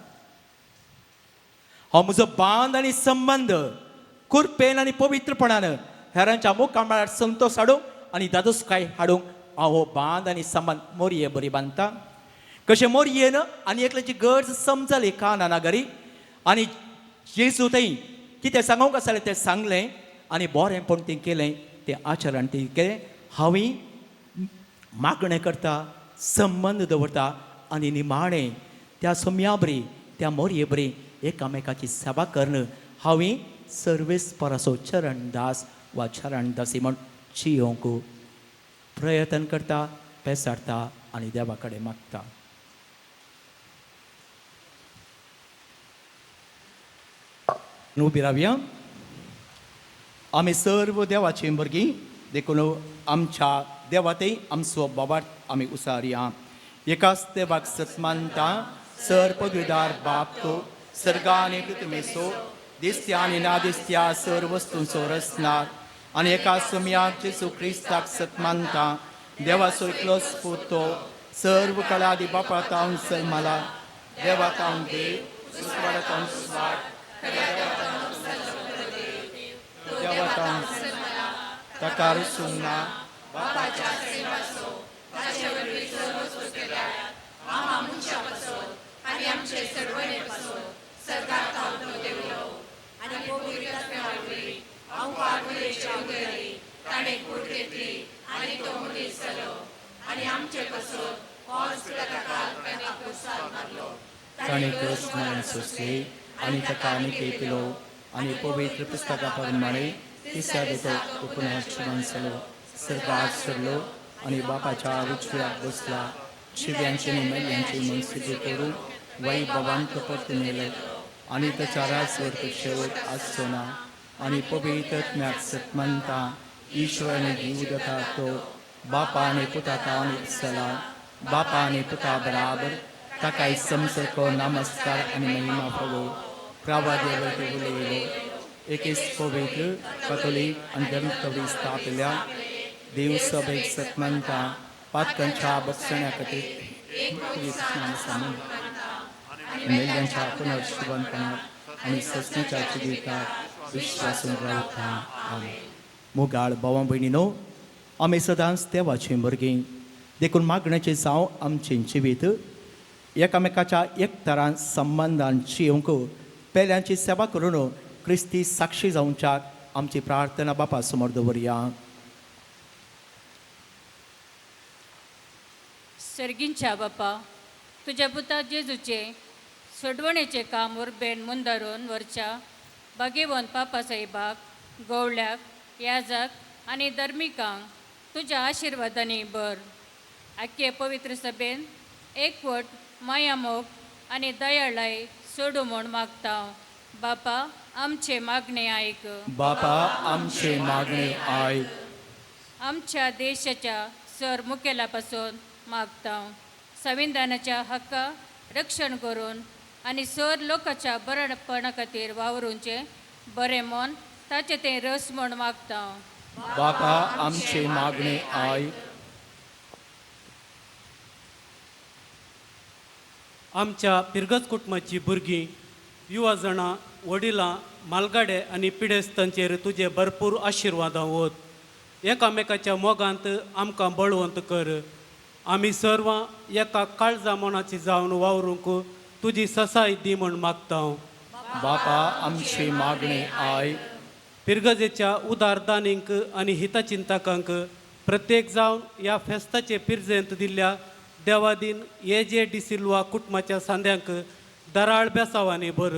हो म्हजो बांद आनी संबंद कुरपेन आनी पवित्रपणान हेरांच्या मुखार म्हळ्यार संतोश हाडूंक आनी दादोसकाय हाडूंक हांव हो बांद आनी संबंद मोरये बरी बांदता. कशें मोरयेन आनी एकल्याची गरज समजली कानागरी आनी जेजू थंय कितें सांगूंक आसलें तें सांगलें आनी बरेंपण तें केलें, तें आचरण तें केलें. हांवें मागणें करता, संबंद दवरता आनी निमाणें त्या सम्या बरी त्या मोरये बरी एकामेकाची सेवा करणं हांवें सर्वेस्पराचो चरणदास वा चरणदासी म्हण जियोंक प्रयत्न करता, पेसारता आनी देवा कडेन मागता. उबी रावया. आमी सर्व देवाची भुरगीं देखून आमच्या देवातय आमचो बाबार्थ आमी उसारया. एकाच देवाक सत्मानता सर पदवीदार बाप तो सर्गा आनी पृथ्वीचो दिसत्या आनी नादिसत्या सर वस्तूंचो रचणार आनी एका सम्याक जेजू क्रिस्ताक सत्मानता देवाचो एकलोच पुतो सर्व कळादी बापा तावन सैमाला देवा तावन देव सुस्वाड तावन स्वाड देवा तावन तकार सुन्ना बापाच्या ताणें कृष्ण सुसले आनी ताका आनी केलो आनी पवित्र पुस्तका प्रमाणे तिसऱ्या दिसा उपन्यास जालो सर्गाक सरलो आनी बापाच्या उजव्याक बसला. शिव्यांचे मेल्यांचे मन सिद्ध करून वैभवांत परतून येले आनी ताच्या राजवट शेवट आसचो ना आनी पवित्र आत्म्याक सत्मानता ईश्वराने जीव दता तो बापा आनी पुता तावन चला बापा आनी पुता बराबर ताकाय समसको नमस्कार आनी महिमा फवो प्रावा देवते उलयलो एकेच पवित्र कॅथोलीक आनी धर्मकवी स्थापिल्या देव सभेक सत्मानता पातकांच्या बक्षण्या खातीर मेल्यांच्या पुनर्जीवनपणात आनी सचणीच्या जिवितात विश्वासून रावता. मोगाळ भावां भयणीनो, आमी सदांच देवाचीं भुरगीं देखून मागण्याचें जावं आमचें जिवीत एकामेकाच्या एक तरान संबंदान जियोंक पेल्यांची सेवा करून क्रिस्ती साक्षी जावच्याक आमची प्रार्थना बापा समोर दवरया. सर्गींच्या बापा, तुझ्या पुता जेजूचे सोडवणेचे काम उर्बेन मुंदारून वरच्या बागेवन पापा साहेबाक गवळ्याक याजाक आनी धर्मिकांक तुज्या आशिर्वादांनी बर. आख्खे पवित्र सभेन एकवट मायामोग आनी दयाळाय सोडू म्हूण मागता. बापा, आमचे मागणे आयक. बापा, आमचे मागणे आयक. आमच्या देशाच्या सर मुखेला पासून मागता. संविधानाच्या हक्का रक्षण करून आनी सर लोकांच्या बरेपणा खातीर वावरूंचे बरें मन ताचे तें रस म्हूण मागता. बापा, आमचे मागणे आयक. आमच्या पिरगत कुटुंबाची भुरगीं युवा जाणां वडिलां मालगाडे आनी पिडेस्तांचेर तुजे भरपूर आशिर्वादां वत. एकामेकाच्या मोगांत आमकां बळवंत कर. आमी सर्वां एका काळजा मनाची जावन वावरूंक तुजी ससाय दी म्हूण मागता. बापा, आमचे मागणे आयक. पिरगजेच्या उदारदानींक आनी हितचिंतकांक प्रत्येक जावन ह्या फेस्ताचे पिरजेंत दिल्ल्या देवादीन ए.जे. डिसिल्वा कुटुंबाच्या सांद्यांक दराळ बेसावांनी भर.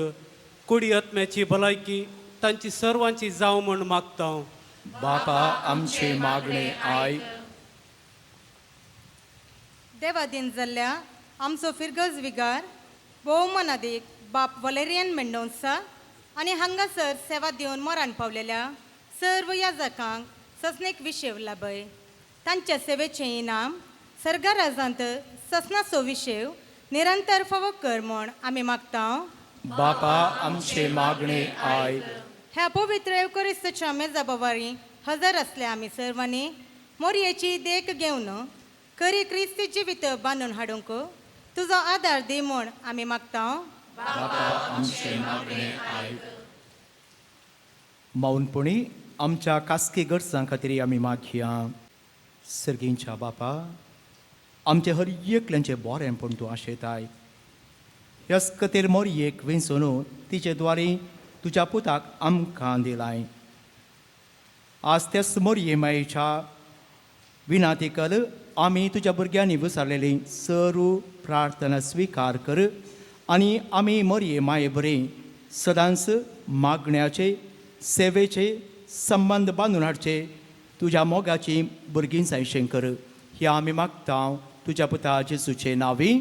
कुडी आत्म्याची भलायकी तांची सर्वांची जाव म्हूण मागता. बापा, आमचे मागणे आयक. देवादीन जाल्ल्या आमचो फिरगज विगार भोवमनादीक बाप वलेरियन मेंडोन्सा आनी हांगासर सेवा दिवन मोरान पावलेल्या सर्व याजकांक ससनेक विशेव लाभय. तांच्या सेवेचें इनाम सर्गा राजांत ससनाचो विशेव निरंतर फावो कर म्हूण आमी मागता. बापा, आमचे मागणे आयक. ह्या पवित्र एवकरिस्ताच्या मेजा बोवारी हजर आसल्या आमी सर्वांनी मोरयेची देख घेवन खरी क्रिस्ती जिवीत बांदून हाडूंक तुजो आदार दी म्हूण आमी मागता. मौनपणी आमच्या खासगी गरजां खातीर आमी मागया. सर्गींच्या बापा, आमचे हर एकल्यांचे बरेंपण तूं आशेताय. ह्याच खातीर मोरयेक वेंचून तिचे द्वारे तुज्या पुताक आमकां दिलाय. आज त्याच मोरये मायेच्या विनातिकल आमी तुज्या भुरग्यांनी विचारलेली सर्व प्रार्थना स्विकार कर आनी आमी मोरये माये बरें सदांच मागण्याचे सेवेचे संबंध बांदून हाडचे तुज्या मोगाची भुरगीं जायशें कर. हें आमी मागता तुज्या पुता जेजूचे नांवी.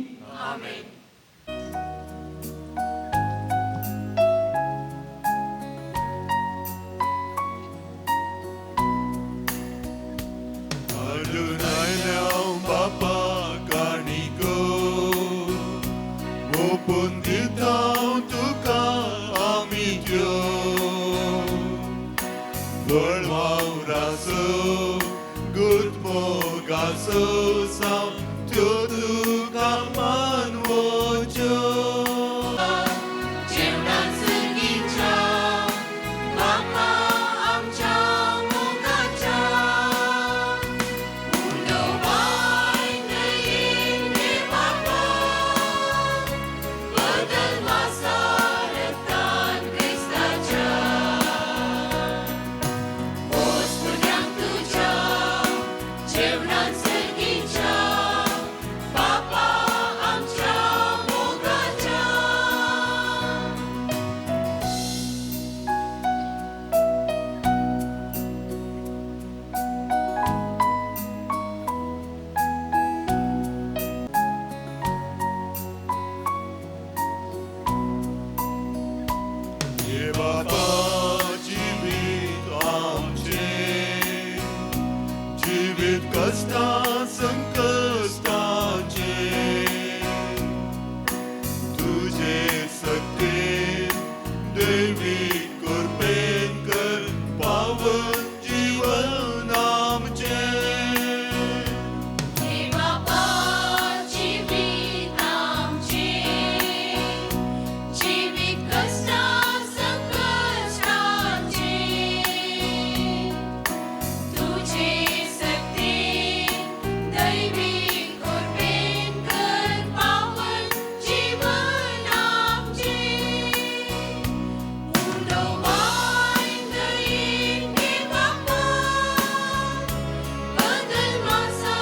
जेवणात सर्गीच्या बापा आमच्या मोगाच्या उडवाय नयेन रे बापा बदल मासा रक्तान क्रिस्ताच्या ओस्तुल्यांक तुझ्या जेवणात सर्गीच्या बापा आमच्या मोगाच्या. हे बाबा जिवीत आमचे जिवीत कष्टा संकष्टाचे तुझे सक्ते दैवीक कृपेन कर पावन जीवन आमचे. हे बापा जिवीत आमचे जिवीत कष्टा संकष्टाचे तुझे सक्ते दैवीक कृपेन कर पावन जीवन आमचे. उडवाय नयेन रे बापा बदल मासा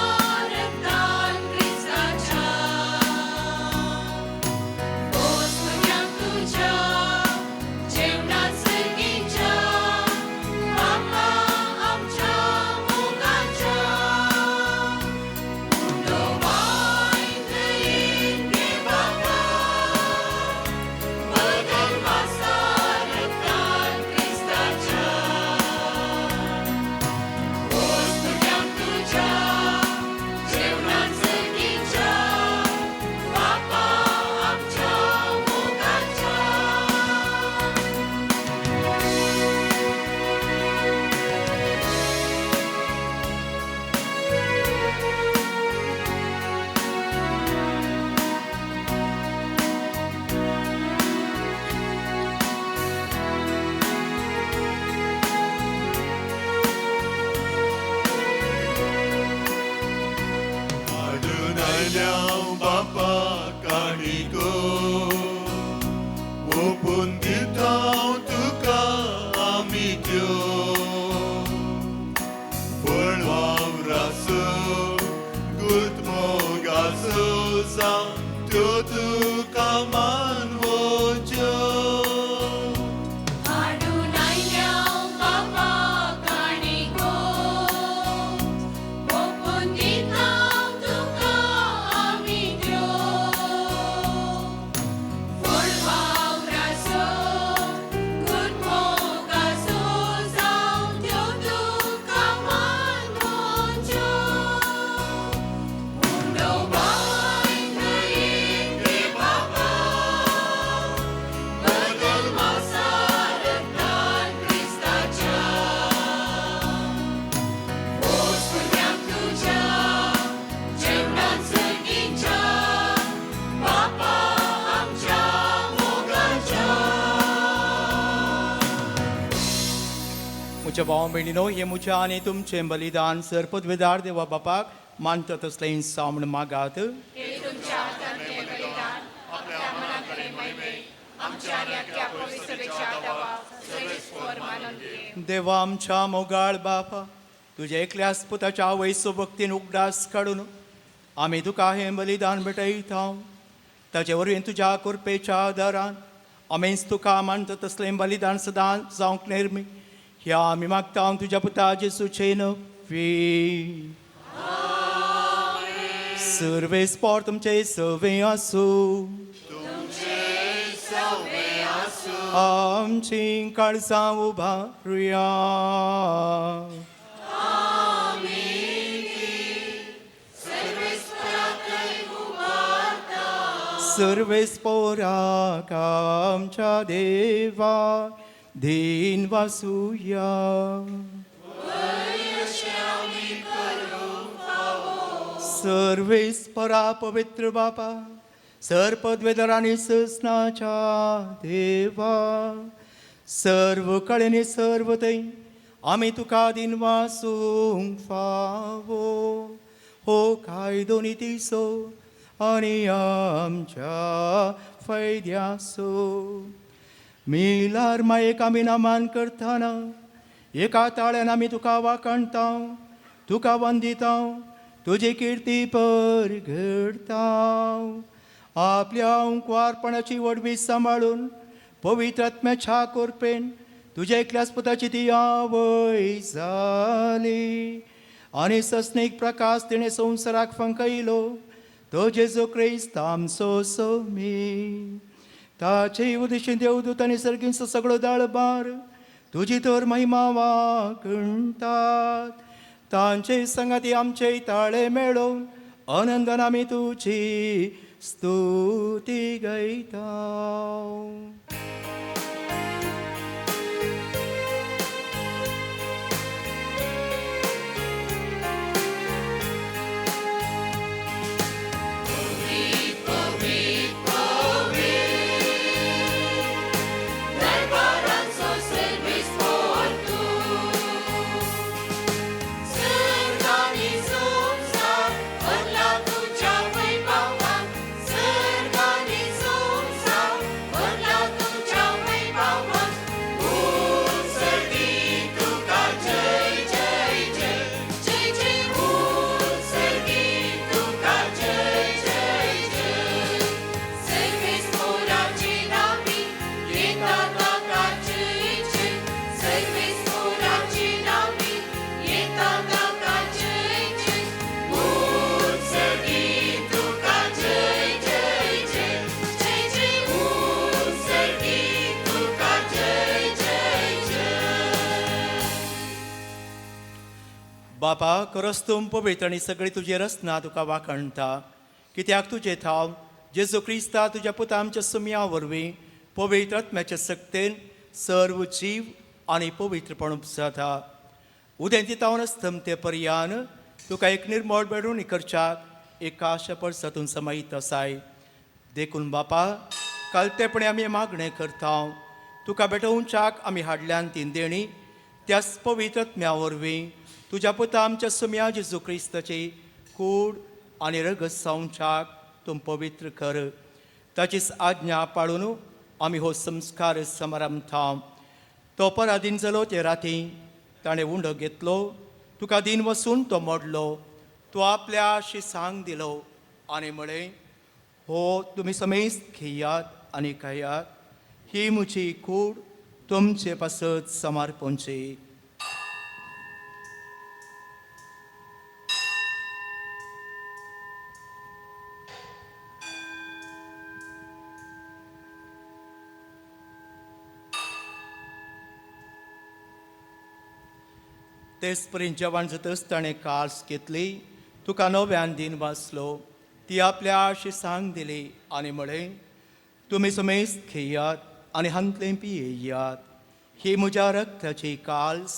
रक्तान क्रिस्ताच्या ओस्तुल्यांक तुझ्या जेवणात सर्गीच्या बापा आमच्या मोगाच्या उडवाय नयेन रे बापा बदल मासा रक्तान क्रिस्ताच्या ओस्तुल्यांक तुझ्या जेवणात सर्गीच्या बापा आमच्या मोगाच्या. आयल्या बापा काणिको ओपून दिता तुका आमी त्यो पळवावरासो गुदमोगासो जावं त्यो तुका मानवच्यो. हाडून आयल्या बापा काणिको ओपून दिता तुका आमी त्यो पळवावरासो गुदमोगासो जावं म्हज्या भाव भयणीनो हे म्हज्या आनी तुमचें बलिदान सरपदवेदार देवा बापाक मानता तसलें सामण मागात. देवा आमच्या मोगाळ बापा तुझ्या एकल्याच पुताच्या आवयचो भक्तीन उगडास काडून आमी तुका हें बलिदान भेटयता. ताचे वरवीं तुज्या कृपेच्या आदारान आमीच तुका मानता तसलें बलिदान सदां जावंक निर्मी ह्या आमी मागता तुज्या पुता जेसूचे नवी. सर्वेस्पोर तुमचे सवे आसूं. आमची काळजां उबारुया. सर्वेस्पोराक आमच्या देवा दिन वासुया. सर्वेस्परा पवित्र बापा सरपदवेदर आणि ससनाच्या देवा सर्व कळेने सर्व थंय आमी तुका दिन वासूंक फावो. हो कायदो नितीसो आनी आमच्या फायद्यासो. मिलार मायेक आमी नामान करतना एका ताळ्यान आमी तुका वाखणता तुका वंदिता तुजी किर्ती परगडता. आपल्या कुवारपणाची वडवी सांबाळून पवित्र आत्म्याच्या कोरपेन तुज्या एकल्याच पुताची ती आवय जाली आनी सस्नीक प्रकाश तिणें संवसाराक फंकयलो तो जेजू क्रिस्त आमचो सोमी. ताचे उद्देशीन देवदूत आनी सर्गींचो सगळो दळबार तुजी तर महिमा वाखणटात. तांचे संगाती आमचे ताळे मेळोवन आनंदान आमी तुजी स्तुती गायता. बापा खरोच तूं पवित्र आनी सगळी तुजी रचना तुका वाखणटा कित्याक तुजे थाव जेजू क्रिस्ता तुज्या पुता आमच्या सुमया वरवीं पवित्र आत्म्याचे सक्तेन सर्व जीव आनी पवित्रपण जाता. उदें दितावन स्तंभ ते पर्यान तुका एक निर्मळ बेडून करच्याक एका आशा परसातून समायीत आसाय. देखून बापा कालतेपणे आमी मागणें करता तुका भेटोवच्याक आमी हाडल्यान ती देणी त्याच पवित्र आत्म्या वरवीं तुज्या पुता आमच्या सुम्या जेजू क्रिस्ताची कूड आनी रगत सावच्याक तूं पवित्र कर. ताचीच आज्ञा पाळून आमी हो संस्कार समारंभता. तो पराधीन जालो ते राती ताणें उंडो घेतलो तुका दिन वसून तो मोडलो तो आपल्या शिसांक दिलो आनी म्हळें हो तुमी समेस्त घेयात आनी खायात. ही म्हजी कूड तुमचे पासत समर्पणची. तेच पर्यंत जेवण जातच ताणें कास घेतली तुका नव्यान दिन वाचलो ती आपल्या शिसांक दिली आनी म्हळें तुमी समेस्त घेयात आनी हांतलें पियेयात. ही म्हज्या रक्ताची काल्स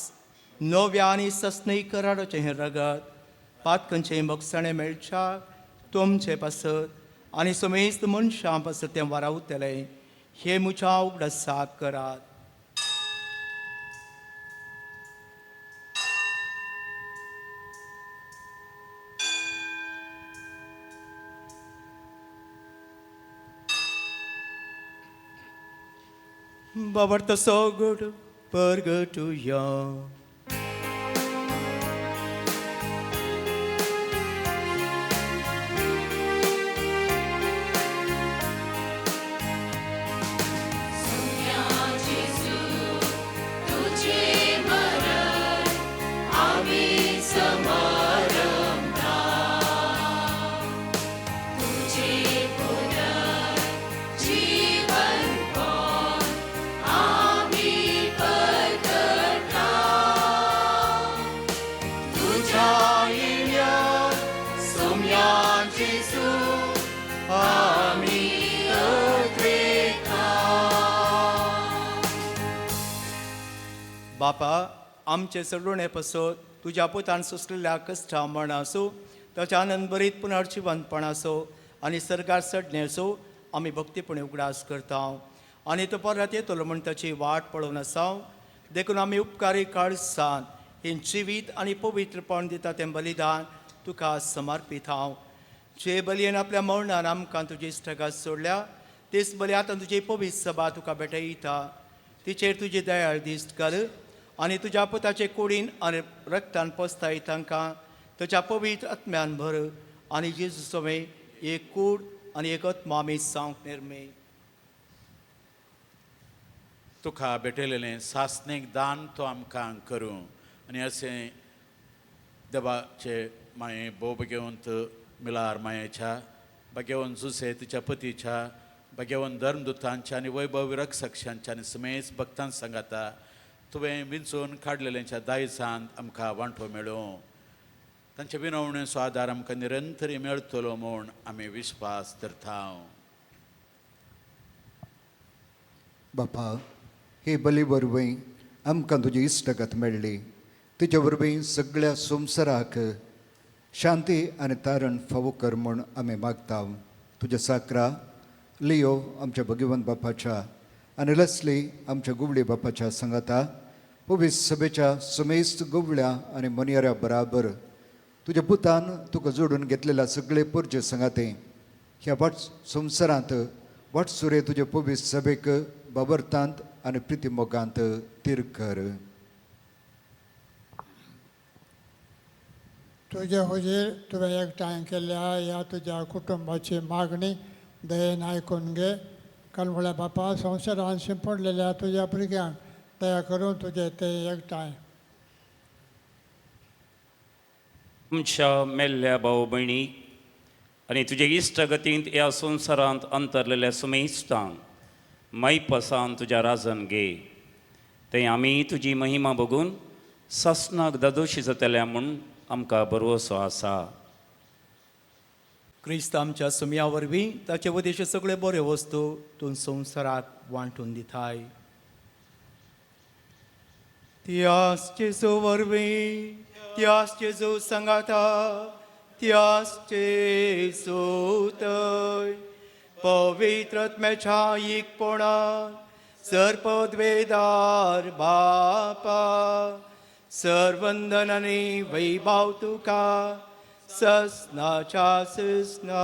नव्या आनी सस्नय कराराचें हें रगत पातकांचें मोगसाणें मेळच्याक तुमचे पासत आनी समेस्त मनशां पासत तें वारावतलें. हे म्हज्या उगडासाक करात. Babarta so good, burger to you. बापा आमचे सडोणे पसत तुज्या पुतान सुसलेल्या कश्टा मरणा असो ताच्या आनंद बरीत पुनर्जीवनपण असो आनी सरकार सडणे असो आमी भक्तीपणे उगडास करता आनी तो परत येतलो म्हण ताची वाट पळोवन आसा देखून आमी उपकारी काळसान ही जिवीत आनी पवित्रपण दिता तें बलिदान तुका समर्पीत हांव जे बलयेन आपल्या मरणान आमकां तुजी इश्टगात सोडल्या तेच बली आतां तुजी पवित्र सभा तुका भेटयता तिचेर तुजी दयाळ दिश्ट कर आनी तुज्या पुताचे कुडीन आनी रक्तान पोसताय तांकां तुज्या पवित्र आत्म्यान भर आनी जेजू सवे एक कूड आनी एक आत्मा आमी सांग निर्मे तुका भेटलेलें सासणेक दान तो आमकां करूं आनी अशें देवाचे माये भोव भगवंत मिलार मायेच्या भगवंत जुसे तिच्या पतीच्या भगवंत धर्मदुतांच्या आनी वैभव रक्षकांच्या आनी समेज भक्तां सांगाता तुवें विंचून काडलेल्यांच्या दायजांत आमकां वांटो मेळूं तांचे विनवणेचो आदार आमकां निरंतरी मेळटलो म्हूण आमी विश्वास धरता बापा हे बली वरवीं आमकां तुजी इश्टगत मेळ्ळी तुजे वरवीं सगळ्या संवसाराक शांती आनी तारण फावो कर म्हूण आमी मागता तुज्या साकरा लियो आमच्या भगवंत बापाच्या आनी लसली आमच्या गुवळी बापाच्या संगाता पवित्र सभेच्या समेस्त गुवळ्या आनी मनयाऱ्या बराबर तुज्या पुतान तुका जोडून घेतलेल्या सगळे पुरचे संगाते ह्या वाट संवसारांत वाटसुरे तुजे पवित्र सभेक बाबरतांत आनी प्रिती मोगांत तीर कर तुझे हुजीर तुवें एकठांय केल्ल्या ह्या तुज्या कुटुंबाची मागणी दयेन आयकून घे कलवळ्या बापा संवसारांत शिंपडलेल्या तुज्या भुरग्यांक दया करून तुजे ते एकठांय आमच्या मेल्ल्या भाव भयणीक आनी तुजे इश्टगतींत ह्या संवसारांत अंतरलेल्या सुमेस्तांक मैपसान तुज्या राजन घे ते आमी तुजी महिमा बघून ससनाक दादोशी जातल्या म्हूण आमकां भरवोसो आसा क्रिस्त आमच्या सुमया वरवीं ताचे वदेचे सगळे बरे वस्तू तूं संवसाराक वांटून दिताय त्याच जेजू वरवीं त्याच जेजू सांगाता त्याच जेजू थंय पवित्र आत्म्याच्या एकपणान सर्पद्वेदार बापा सर्वंदन आनी वैभव तुका ससनाच्या ससना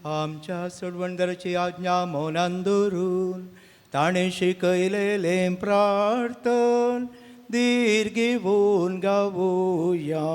आमच्या सोडवणदाराची आज्ञा मौनान धरून ताणें शिकयलेलें प्रार्थन धीर घेवन गावुया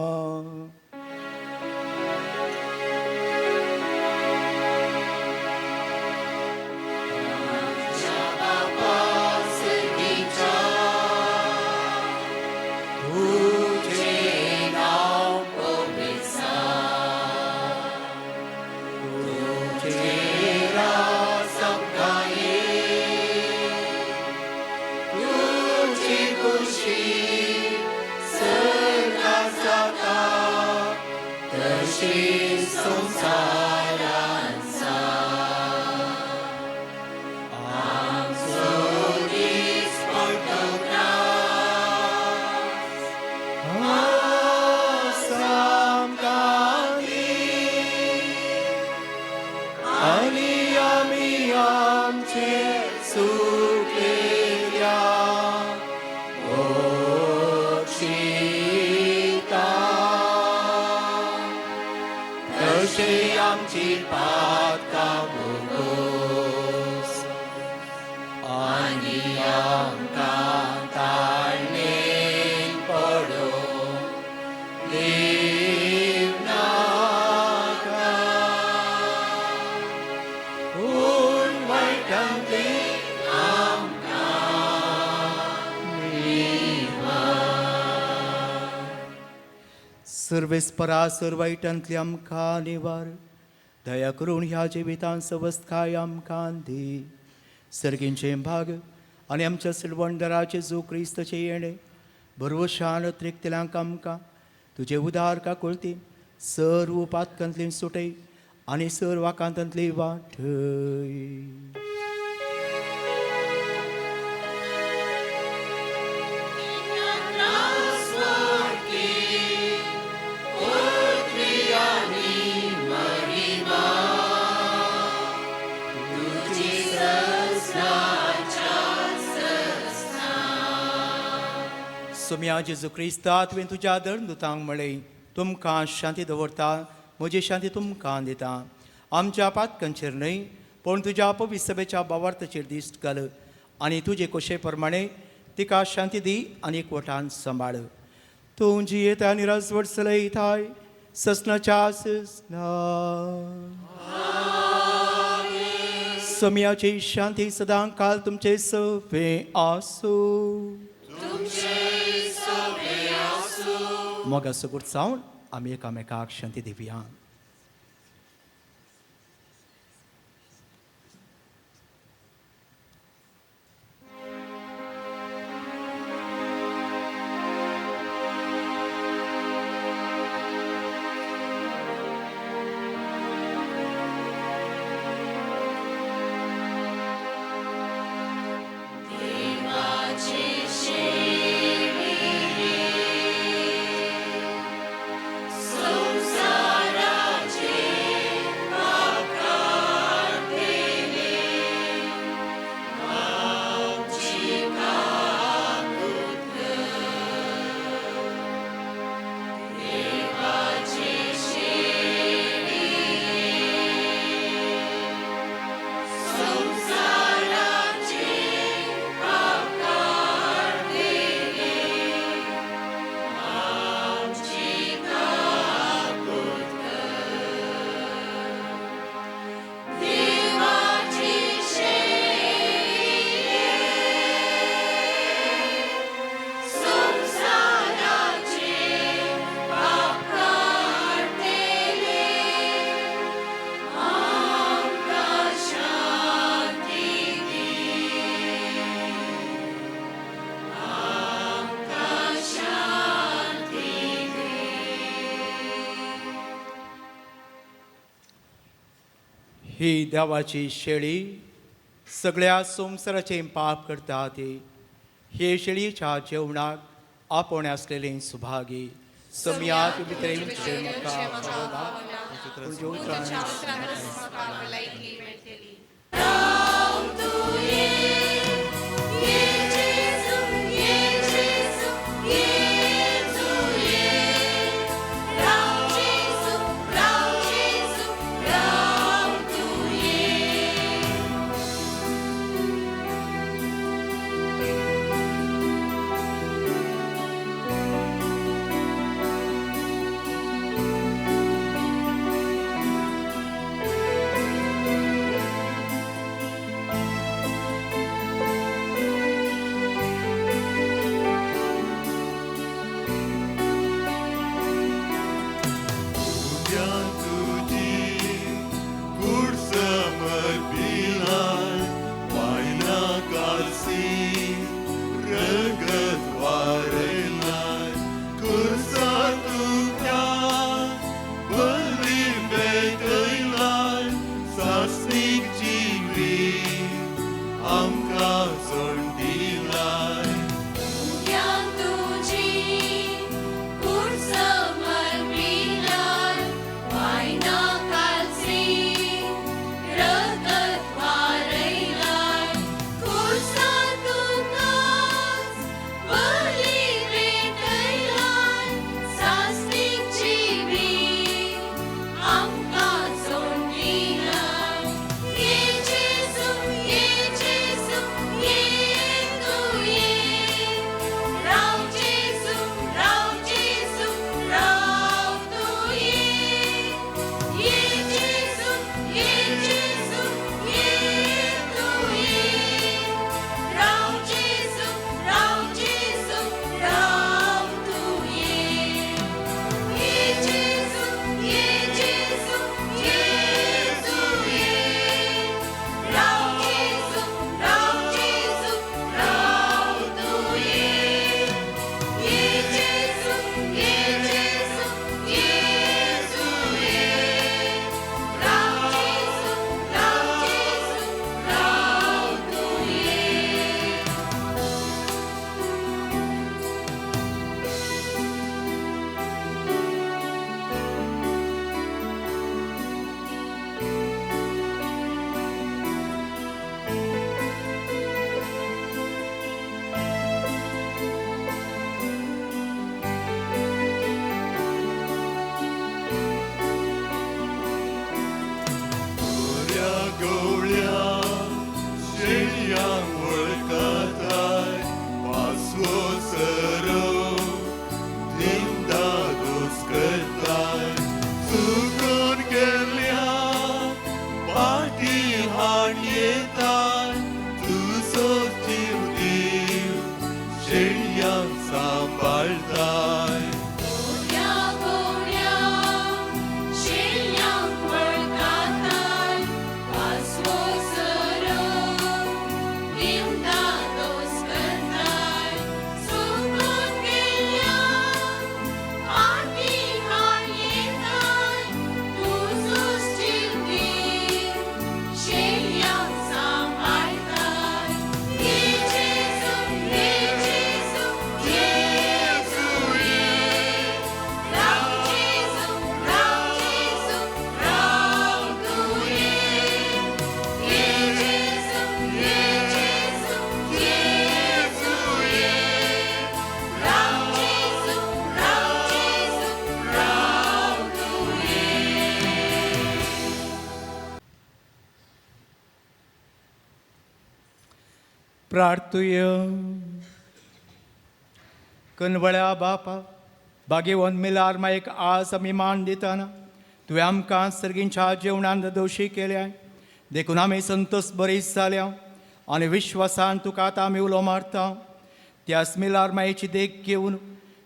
आमची पातकां सर्वेस्परा सर्वायटांतली आमकां निवार. दया करून ह्या जिवितांत सवस्थाय आमकां दी. सर्गींचे भाग आनी आमच्या सिल्वंडराचे जो क्रिस्तचे येणे बरोशान त्रिकतेल्यांक आमकां तुजे उदार काकुळती सर्व पातकांतली सुटय आनी सर्व वाकांतांतली वाटय. सुम्या जेजू क्रिस्तात तुवें तुज्या दळदुतांक म्हळें तुमकां शांती दवरता म्हजी शांती तुमकां दिता. आमच्या पातकांचेर न्हय पूण तुज्या पवित्र सभेच्या भावार्थाचेर दिश्ट घाल आनी तुजे कोशे प्रमाणे तिका शांती दी आनी एकवटान सांबाळ. तूं जियेता आनी राजवट चलयताय ससनाच्या ससना. सुम्याची शांती सदां काल तुमचे सवे आसूं. मोगा सगूर जावन आमी एकामेकाक शांती दिवया. ही देवाची शेळी सगळ्या संवसाराचे पाप करता ती. हे शेळयेच्या जेवणाक आपण आसलेले सुभागी. सम्याक भितरेन सांभाळताय गोड्या गोड्या शेल्यांक वळखाताय वासवो सरो दिवता दोस करताय सोडून गेल्या आटी हाड येताय तुझोच जीव दीर शेल्यांक सांभाळताय ये जेजू ये जेजू जेजू ये राव जेजू राव तू ये ये जेजू जेजू ये राव जेजू राव तू ये प्रार्थूय कनवळ्या बापा भाग्यवन मिलार मायक आज आमी मान दिताना तुवें आमकां सर्गींच्या जेवणांत दोशी केल्या देखून आमी संतोश बरीच जाल्या आनी विश्वासान तुका आतां आमी उलो मारता त्याच मिलार मायेची देख घेवन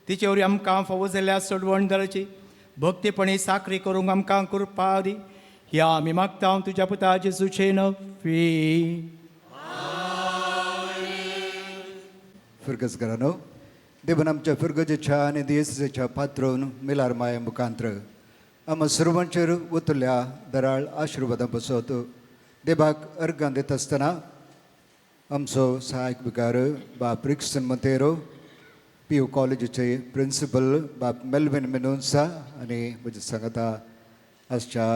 तिचे वरी आमकां फावो जाल्ल्या सोडवणदाराची भक्तीपणी साखरी करूंक आमकां कृपा दी ह्या आमी मागता तुज्या पुता जेजूचे नवी फिरगजगरानो देवन आमच्या फिरगजेच्या आनी दियेसाच्या पात्रोन मिलार माये मुखांत्र आम सर्वांचेर उतरल्या दराळ आशिर्वादां बसत देवाक अर्गां दिता आसतना आमचो सहायक विकार बाप रिक्सन मंतेरो PU कॉलेजीचे प्रिंसिपल बाप मेल्विन मेनोन्सा आनी म्हजे सांगाता आजच्या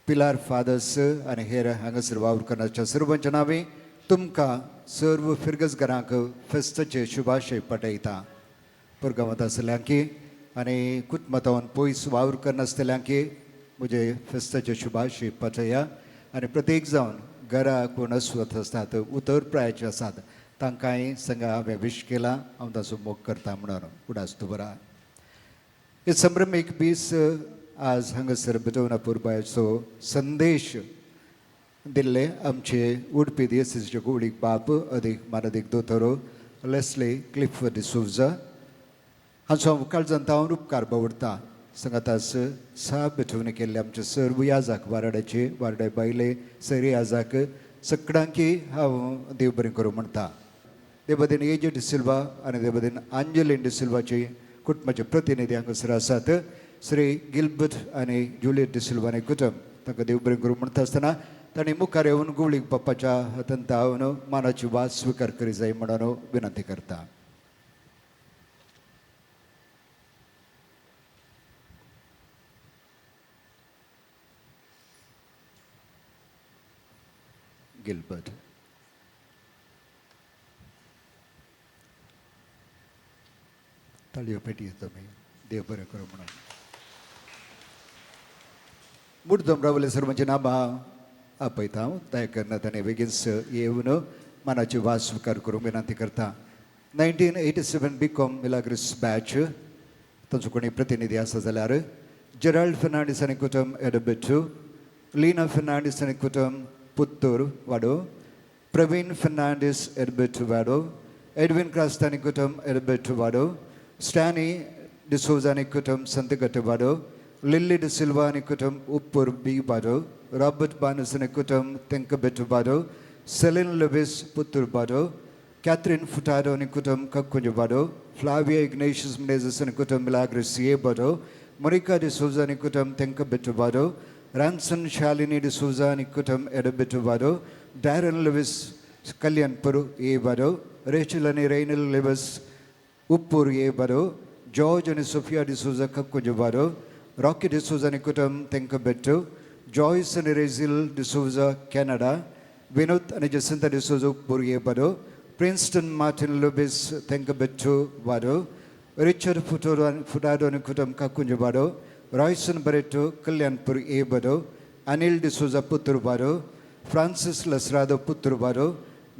पिलार फादर्स आनी हेर हांगासर वावर करण्याच्या सर्वांच्या नांवे तुमकां सर्व फिरगजगारांक फेस्ताचे शुभाशय पटयता पुरगांवांत आसल्यांकी आनी कुटुंबांत पयस वावर करनासतल्यांकी म्हजे फेस्ताचे शुभाशय पटया आनी प्रत्येक जावन घरा कोण अस्वस्थ आसतात उतर प्रायाचे आसात तांकांय सांगा हांवें विश केला हांव ताचो मोग करता म्हणून उडास तूं बरा हे संभ्रमीक दीस आज हांगासर बिटोवना पुरबायचो संदेश दिल्ले आमचे उडपी दियेसाचे कुडीक बाप अदीक मानदीक दोतोरो लेस्ले क्लिफर्ड डिसोजा हांचो काळजांत हांव उपकार बावडटा सांगातास साप बिठोवणी केल्ले आमचे सर्व याजाक वारड्याचे वारडे बायले सर याजाक सगळ्यांकी हांव देव बरें करूं म्हणटा देवबदीन एजे डिसिल्वा आनी देवबदीन आंजलीन डिसिल्वाचे कुटुंबाचे प्रतिनिधी हांगासर आसात श्री गिल्बर्ट आनी जुलियट डिसिल्वा आनी कुटुंब तांकां देव बरें करूं म्हणटा आसतना तांणी मुखार येवन गुवळीक बाप्पाच्या हातांत हांवन मानाची वास स्विकार करी जाय म्हणून विनंती करता गिल्बर्ट ताळयो पेटयत तुमी देव बरें करूं म्हणून मुद्दम रावले सर्वांची नांवां आपयता तयार करना ताणें बेगीनच येवन मानाची वास स्विकार करूंक विनंती करता 1987 BCom मिलाग्रिस बॅच ताचो कोणी प्रतिनिधी आसा जाल्यार जेराल्ड फर्नांडीस आनी कुटुंब एडबेटू लीना फर्नांडीस आनी कुटुंब पुत्तूर वाडो प्रवीण फर्नांडीस एडबेटू वाडो एडविन क्रास्त आनी कुटुंब एडबेटू वाडो स्टॅनी डिसोजा आनी कुटुंब संतगट्ट वाडो लिल्ली डिसिल्वा आनी कुटुंब उप्पूर बी वाडो रॉबर्ट बानस आनी कुटुंब तेंकबेटू वाडो सेलिन लुबिस पुत्तूर वाडो कॅथरीन फुटाडो आनी कुटुंब कक्कुंज वाडो फ्लाविया इग्नेशियस मेनेझस आनी कुटुंब मिलाग्रिस ये वाडो मोनिका डिसोजा आनी कुटुंब तेंकबेटू वाडो रॅन्सन शालिनी डिसोजा आनी कुटुंब एडबेटू वाडो डॅरन लुविस कल्याणपूर ये वाडो रेचल आनी रेनल लिविस उप्पूर ये वाडो जॉर्ज आनी सोफिया डिसोजा कक्कुंज वाडो रॉकी डिसोजा आनी कुटुंब तेंकबेटू जॉयस आनी रेझिल डिसोजा कॅनडा विनोद आनी जसिंता डिसोजा उप्पूर ये वाडो प्रिन्स्टन मार्टिन लुबिस तेंकबेटू वाडो रिचर्ड फुटाडो आनी कुटुंब कक्कुंज वाडो रॉयसन बरेटो कल्याणपूर ए वाडो अनिल डिसोजा पुत्तूर वाडो फ्रांसिस लसरादो पुत्तूर वाडो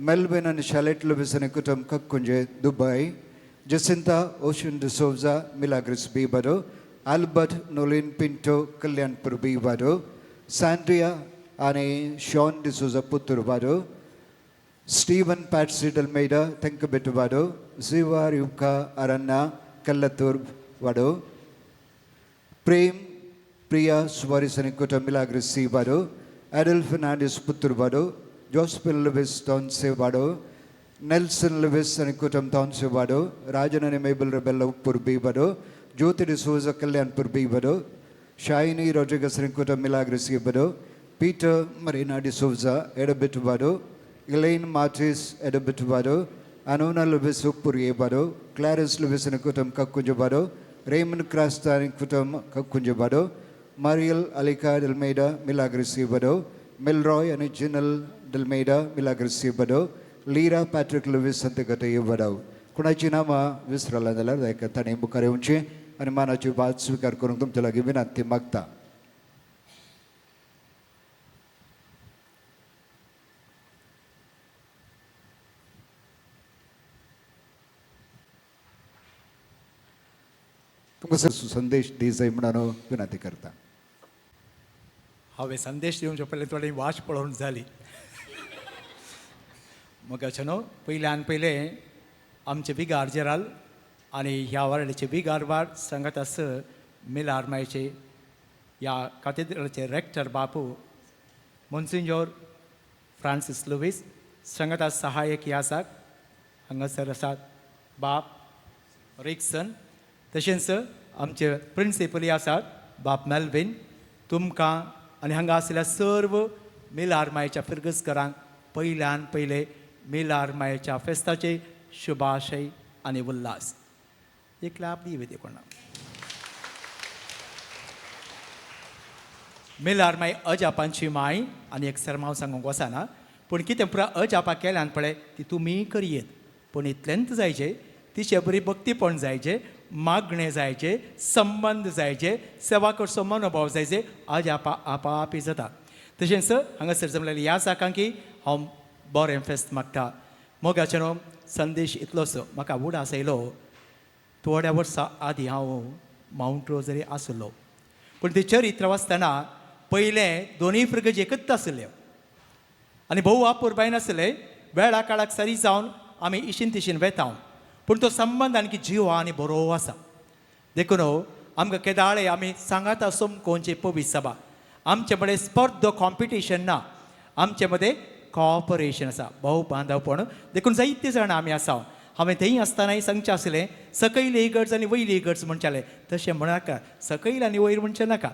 मेल्विन आनी शालेट लुबिस आनी कुटुंब कक्कुंजे दुबय जसिंता ओशन डिसोजा मिलाग्रिस बी वाडो आल्बर्ट नोलिन पिंटो कल्याणपूर बी वाडो सॅन्ड्रिया आनी Shawn D'Souza Puttur Wado Stephen Patsy Delmeida, Tenkabetu Vado, Ziva Yuka Arana, Kallatur Vado, Prem Priya Suvarisanikuta Milagrisi Vado, Adel Fernandez Putur Vado, Jospin Lewis Tonse Vado, Nelson Lewis Anikutam Tonse Vado, Rajan and Mabel Rebella Purbi Vado, Jyoti D'Souza Kalyan Purbi Vado, Shiny Rodriguez Anikuta Milagrisi Vado, Peter Marina D'Souza, Edabitu Vado, Elaine Martis Edabitu Vado, Anona Lewis Puri Vado, Clarice Lewis Anikutam Kakunjabado, Raymond Crasta Anikutam Kakunjabado, Mariel Alika Delmeida Milagrisi Vado, Milroy and Ginal Delmeida Milagrisi Vado, Lira Patrick Lewis Santegata Vado. कुणाची नामा विसरला जाल्यार दयका ताणें मुखार येवचें आनी मानाची वाद स्विकार करूंक तुमचे लागीं विनंती मागता. तुमकां संदेश दी जाय म्हणून विनंती करता. हांवें संदेश दिवचे पयलीं थोडी वाट पळोवन जाली. मोगाचनो पयल्यान पयलें आमचे बिगार जेराल आनी ह्या वारड्याचे बिगार वार सांगत आस मिलार मायचे ह्या काथेड्रलाचे रेक्टर बापू मोन्सिंजोर फ्रांसीस लुईस सांगत आस सहाय्यक यासाक हांगासर आसात बाप रिक्सन तशेंच आमचे प्रिंसिपली आसात बाप मेल्विन तुमकां आनी हांगा आसलेल्या सर्व मिलार मायेच्या फिरगसकरांक पयल्यान पयले मिलार मायेच्या फेस्ताचे शुभाशय आणि उल्हास. एक लाभ दिवे ते कोणा मिलार माय अजापांची माय आणि एक सरमाव सांगूंक वचना पूण कितें पुरा अजापा केल्यान पळय ती तुमी करयेत पूण इतलेंच जायचे तिचे बरी भक्तीपण जायचे मागणे जायचे संबंध जायचे सेवा करचो मनोभाव जायचे अजापा आपापी जाता. तशेंच हांगासर जमलेले ह्या जाकांकी हांव बरें फेस्त मागता. मोगाचेनो संदेश इतलोच म्हाका उडास आयलो थोड्या वर्सां आदीं हांव माउंट रोजरी आसलो पूण ते चरित्र वाचतना पयलें दोनूय फ्रिगज एकच आसल्यो आनी भोव वापूर बाय नासले वेळा काळाक सरी जावन आमी इशीन तिशीन वेता पूण तो संबंध आनी जिवा आनी बरो आसा. देखून आमकां केदाळे आमी सांगाता सोमकोवचे पवीत सभा आमचे मदें स्पर्ध कॉम्पिटिशन ना आमचे मदें कॉपरेशन आसा भोव बांदवपण देखून जायते जाणां आमी आसा. हांवें थंय आसतनाय सांगचें आसलें सकयल इगर्ज आनी वयली इगर्ज म्हणटाले तशें म्हणनाका सकयल आनी वयर म्हणचें नाका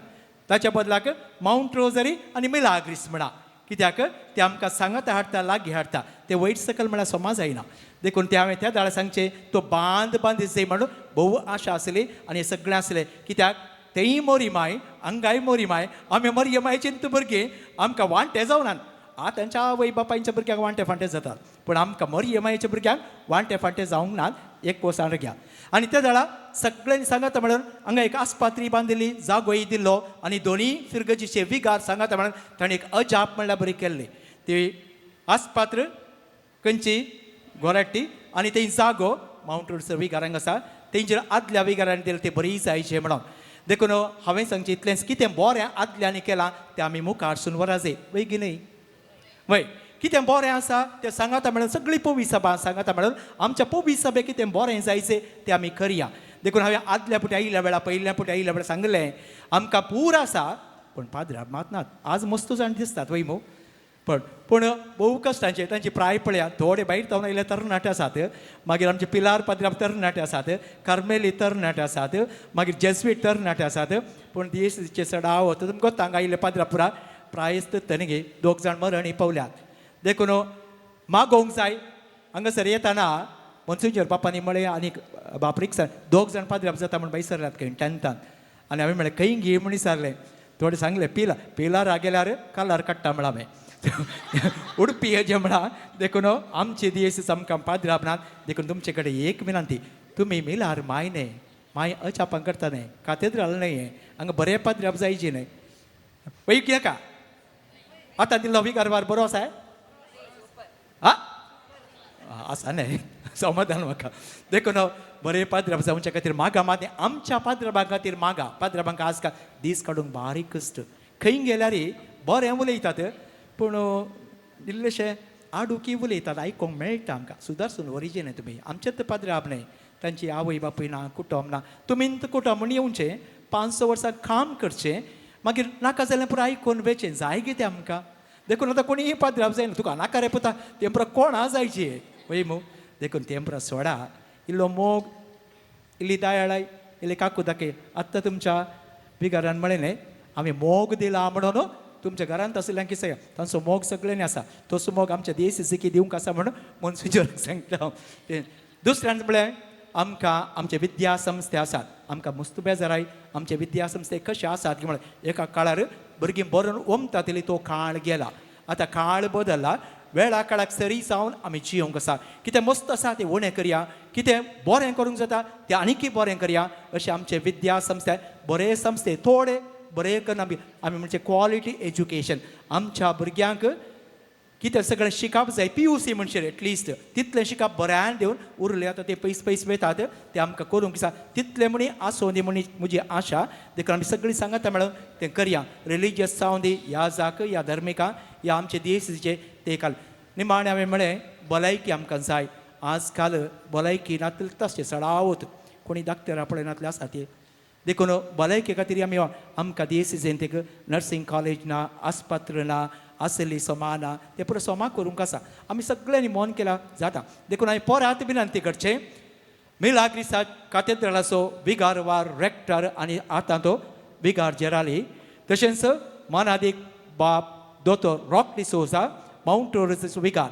ताच्या बदलाक माउंट रोजरी आनी मिलाग्रीस म्हणा कित्याक ते आमकां सांगता हाडटा लागीं हाडटा ते वयर सकयल म्हळ्यार सोमा जायना. देखून ते हांवें त्या दाळा सांगचें तो बांद जाय म्हणून भोव आशा आसली आनी हें सगळें आसलें कित्याक तेंय मोरी माय हांगाय मोरी माय आमी मरिय मायचें भुरगीं आमकां वांटे जावनात. तांच्या आवय बापायच्या भुरग्यांक वांटे फांटे जातात पूण आमकां मरिय मायेच्या भुरग्यांक वांटे फांटे जावंक नात एक कोसान घ्या. आनी त्या दाळा सगळ्यांनी सांगता म्हणून हांगा एक आस्पात्री बांदिल्ली जागोय दिल्लो आनी दोनीय फिरगजीचे विगार सांगता म्हणून ताणें एक अजाप म्हणल्यार बरी केल्ली ती आस्पात्र खंयची गोराटी आनी तें जागो माउंट रोडचो विगारांक आसा तेंचेर आदल्या विगारांनी दिलें तें बरी जायचें म्हणून. देखून हांवें सांगचें इतलेंच कितें बरें आदल्यांनी केलां तें आमी मुखारसून वराजे वय न्ही वय कितें बरें आसा तें सांगता म्हणून सगळी पोवी सभा सांगता म्हणून आमच्या पोवी सभेक कितें बरें जायचें तें आमी करया. देखून हांवें आदल्या पुटी आयिल्ल्या वेळा पयल्या पुटी आयिल्ल्या वेळा सांगलें आमकां पूर आसा पूण पाद्रा मात नात आज मस्त जाण दिसतात वय मो पूण भोव कश्टांचे तांची प्राय पळया थोडे भायर जावन आयले तरणाटे आसात मागीर आमचे पिलार पाद्रा तरणाटे आसात कार्मेली तरणाटे आसात मागीर जेस्वीट तरणाटे आसात पूण देशचे सडाव तुमकां हांगा आयिल्ले पाद्रा पुरा प्रायस्त तनगे 2 जाण मरणी पावल्यात. देखून मागोवंक जाय हांगासर येताना मोन्सिंजर बापानी म्हळें आनी बाप रिक्सान 2 जाण पाद्रा जाता म्हण विसरल्यात खंय 10थान आनी हांवें म्हळें खंय घे म्हण विचारलें थोडे सांगलें पिलार गेल्यार कालार काडटा म्हळ्यां हांवें उडपी हेजे म्हणा. देखून आमचे दीस आमकां पाद्रा नात. देखून तुमचे कडेन एक विनंती तुमी मिलार माय न्हय माय अचापां करता न्हय काथेद्राल न्हय हांगा बरें पाद्रा जायची न्हय वय कित्याक आतां दिल्लो विगार बरो आसा आसा न्हय समाधान म्हाका. देखून बरें पाद्रा जावचे खातीर मागा माती आमच्या पाद्राबां खातीर मागा पाद्राबांक आजकाल दीस काडूंक बारीक कश्ट खंय गेल्यार बरें उलयतात पूण इल्लेशें आडुकी उलयतात आयकोंक मेळटा आमकां सुदर्शन ओरिजीन तुमी आमचेच पाद्रे आपणे तांची आवय बापूय ना कुटुंब ना तुमी कुटुंब म्हण येवचें 500 वर्सां काम करचें मागीर नाका जाल्यार पुरो आयकून वेचें जाय कितें आमकां देखून आतां कोणीय पाद्रे जायना तुका नाका रे पुता तें पुरो कोणा जायची वय मू देखून तें पुरो सोडा इल्लो मोग इल्ली दायाळाय इल्ले काकू दाखय आत्तां तुमच्या बिगारान म्हळें आमी मोग दिला म्हणून तुमच्या घरांत आसलेल्यांक कितें तांचो मोग सगळ्यांनी आसा तसो मोग आमच्या देश सिकी दिवंक आसा म्हणून मनसुजोराक सांगता हांव तें दुसऱ्यान म्हळ्यार आमकां आमचे विद्या संस्थे आसात आमकां मस्त बेजाराय आमचे विद्या संस्थे कशे आसात की म्हळ्यार एका काळार भुरगीं बरोवन ओमतातली तो काळ गेला आतां काळ बदलला वेळा काळाक सरी जावन आमी जियोंक आसा कितें मस्त आसा तें उणें करया कितें बरें करूंक जाता तें आनीकय बरें करया अशें आमचे विद्या संस्थे बरे संस्थे थोडे बरें करून आमी म्हणजे क्वॉलिटी एज्युकेशन आमच्या भुरग्यांक कितें सगळें शिकप जाय PUC म्हणशीर एटलिस्ट तितलें शिकप बऱ्यान दिवन उरलें आतां ते पयस वयतात तें आमकां करूंक दिसा तितलें म्हणी आसूं दी म्हणी म्हजी आशा देखून आमी सगळीं सांगता मेळून तें करया रिलिजियस जावं दी ह्या जाक या धर्मिका या आमचे देशीचे ते काल निमाणे हांवें म्हळें भलायकी आमकां जाय आज काल भलायकी नातले तशें सडावत कोणी डाक्टरा पळयनातले आसा ते देखून भलायके खातीर आमी आमकां देशीचें ते नर्सींग कॉलेज ना आस्पत्र ना आसली सोमा ना ते पुरो सोमा करूंक आसा आमी सगळ्यांनी मोन केला जाता देखून हांवें परत विनंती करचें मिलाग्रिसा काथेद्रलाचो विगार वा रेक्टर आनी आतां तो विगार जेराली तशेंच मानादीक बाब दोतोर रॉक डिसोजा माउंट टोरसाचो विगार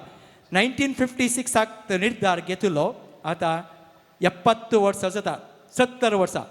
1956 तो निर्धार घेतिल्लो आतां 70 वर्सां जाता 70 वर्सां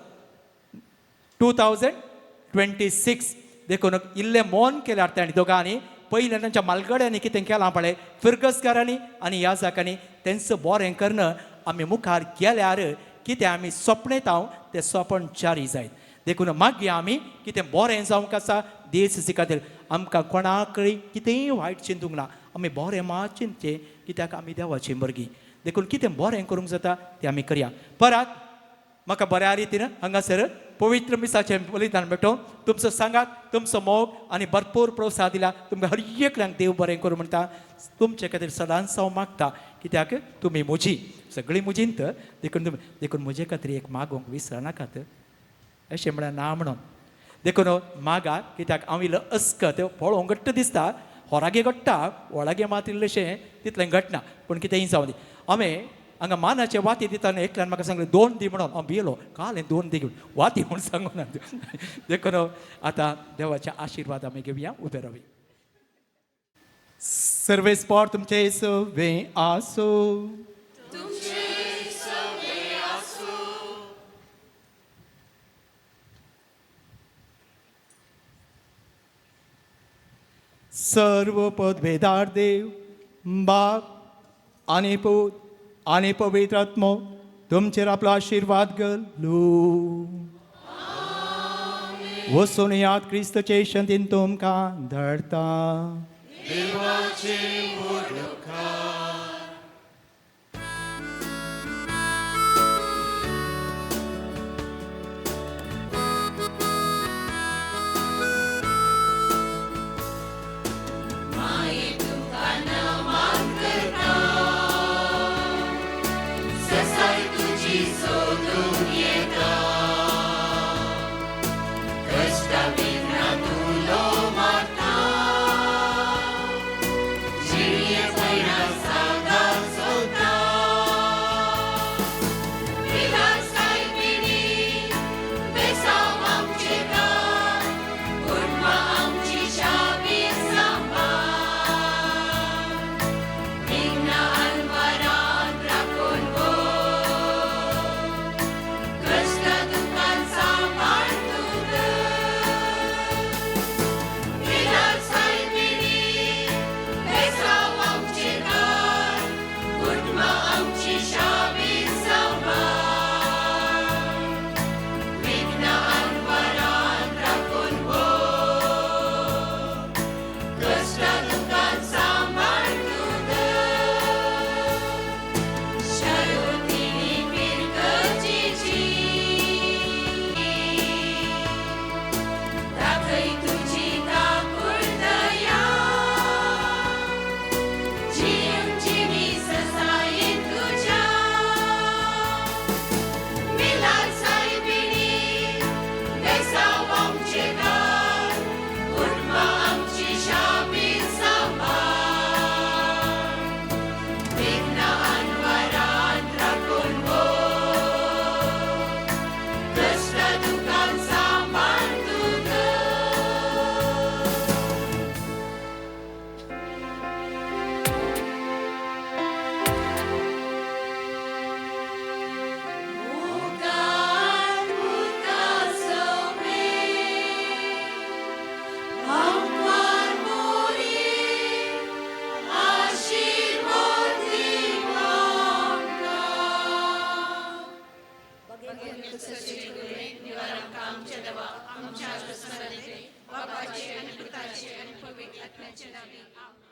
2026 देखून इल्लें मोन केल्यार तांणी दोगांनी पयलें तांच्या मालगड्यांनी कितें केलां पळय फिरगसकारांनी आनी ह्या जाकांनी तेंचं बरें करणं आमी मुखार गेल्यार कितें आमी सपणेतांव तें सपन जारी जायत देखून मागीर आमी कितें बरें जावंक आसा देश खातीर आमकां कोणाकय कितेंय वायट चिंतूंक ना आमी बरें मात चिंतचें कित्याक आमी देवाचीं भुरगीं देखून कितें बरें करूंक जाता तें आमी करया परत म्हाका बऱ्या रितीन हांगासर पवित्र मिसाचें बलिदान मेळटो तुमचो सांगात तुमचो मोग आनी भरपूर प्रोत्साह दिला तुमकां हर एकल्यांक देव बरें करूं म्हणटा तुमचे खातीर सदांच हांव मागता कित्याक तुमी म्हजी सगळीं म्हजींत देखून म्हजे खातीर एक मागोवंक विसरनाकात अशें म्हळ्यार ना म्हणून देखून मागा कित्याक हांव इल्लो अस्कत पळोवंक घट्ट दिसता होरागे घडटा वळागे मात इल्लेशें तितलें घडना पूण कितेंय जावं दी हांवें हांगा मानाचे वाती दिताना एकल्यान म्हाका सांगलें 2 दी म्हणून हांव भियेलो काल 2 दी घेवन वाती म्हणून सांगून ना देखून आतां देवाचे आशिर्वाद आमी घेवया उबे रावया सर्वेस्पोर तुमचे सवे आसो सर्व पदवेदार देव बाप आनी पूत आनी पवित्र आत्मो तुमचेर आपलो आशिर्वाद घालूं वचून याद क्रिस्तचे शांतीन तुमकां धाडटा Maria, निवारण आमच्या देवा आमच्या स्मरणे बापाचे आणि पुताचे आणि पवित्र आत्म्याचे नावे आमेन.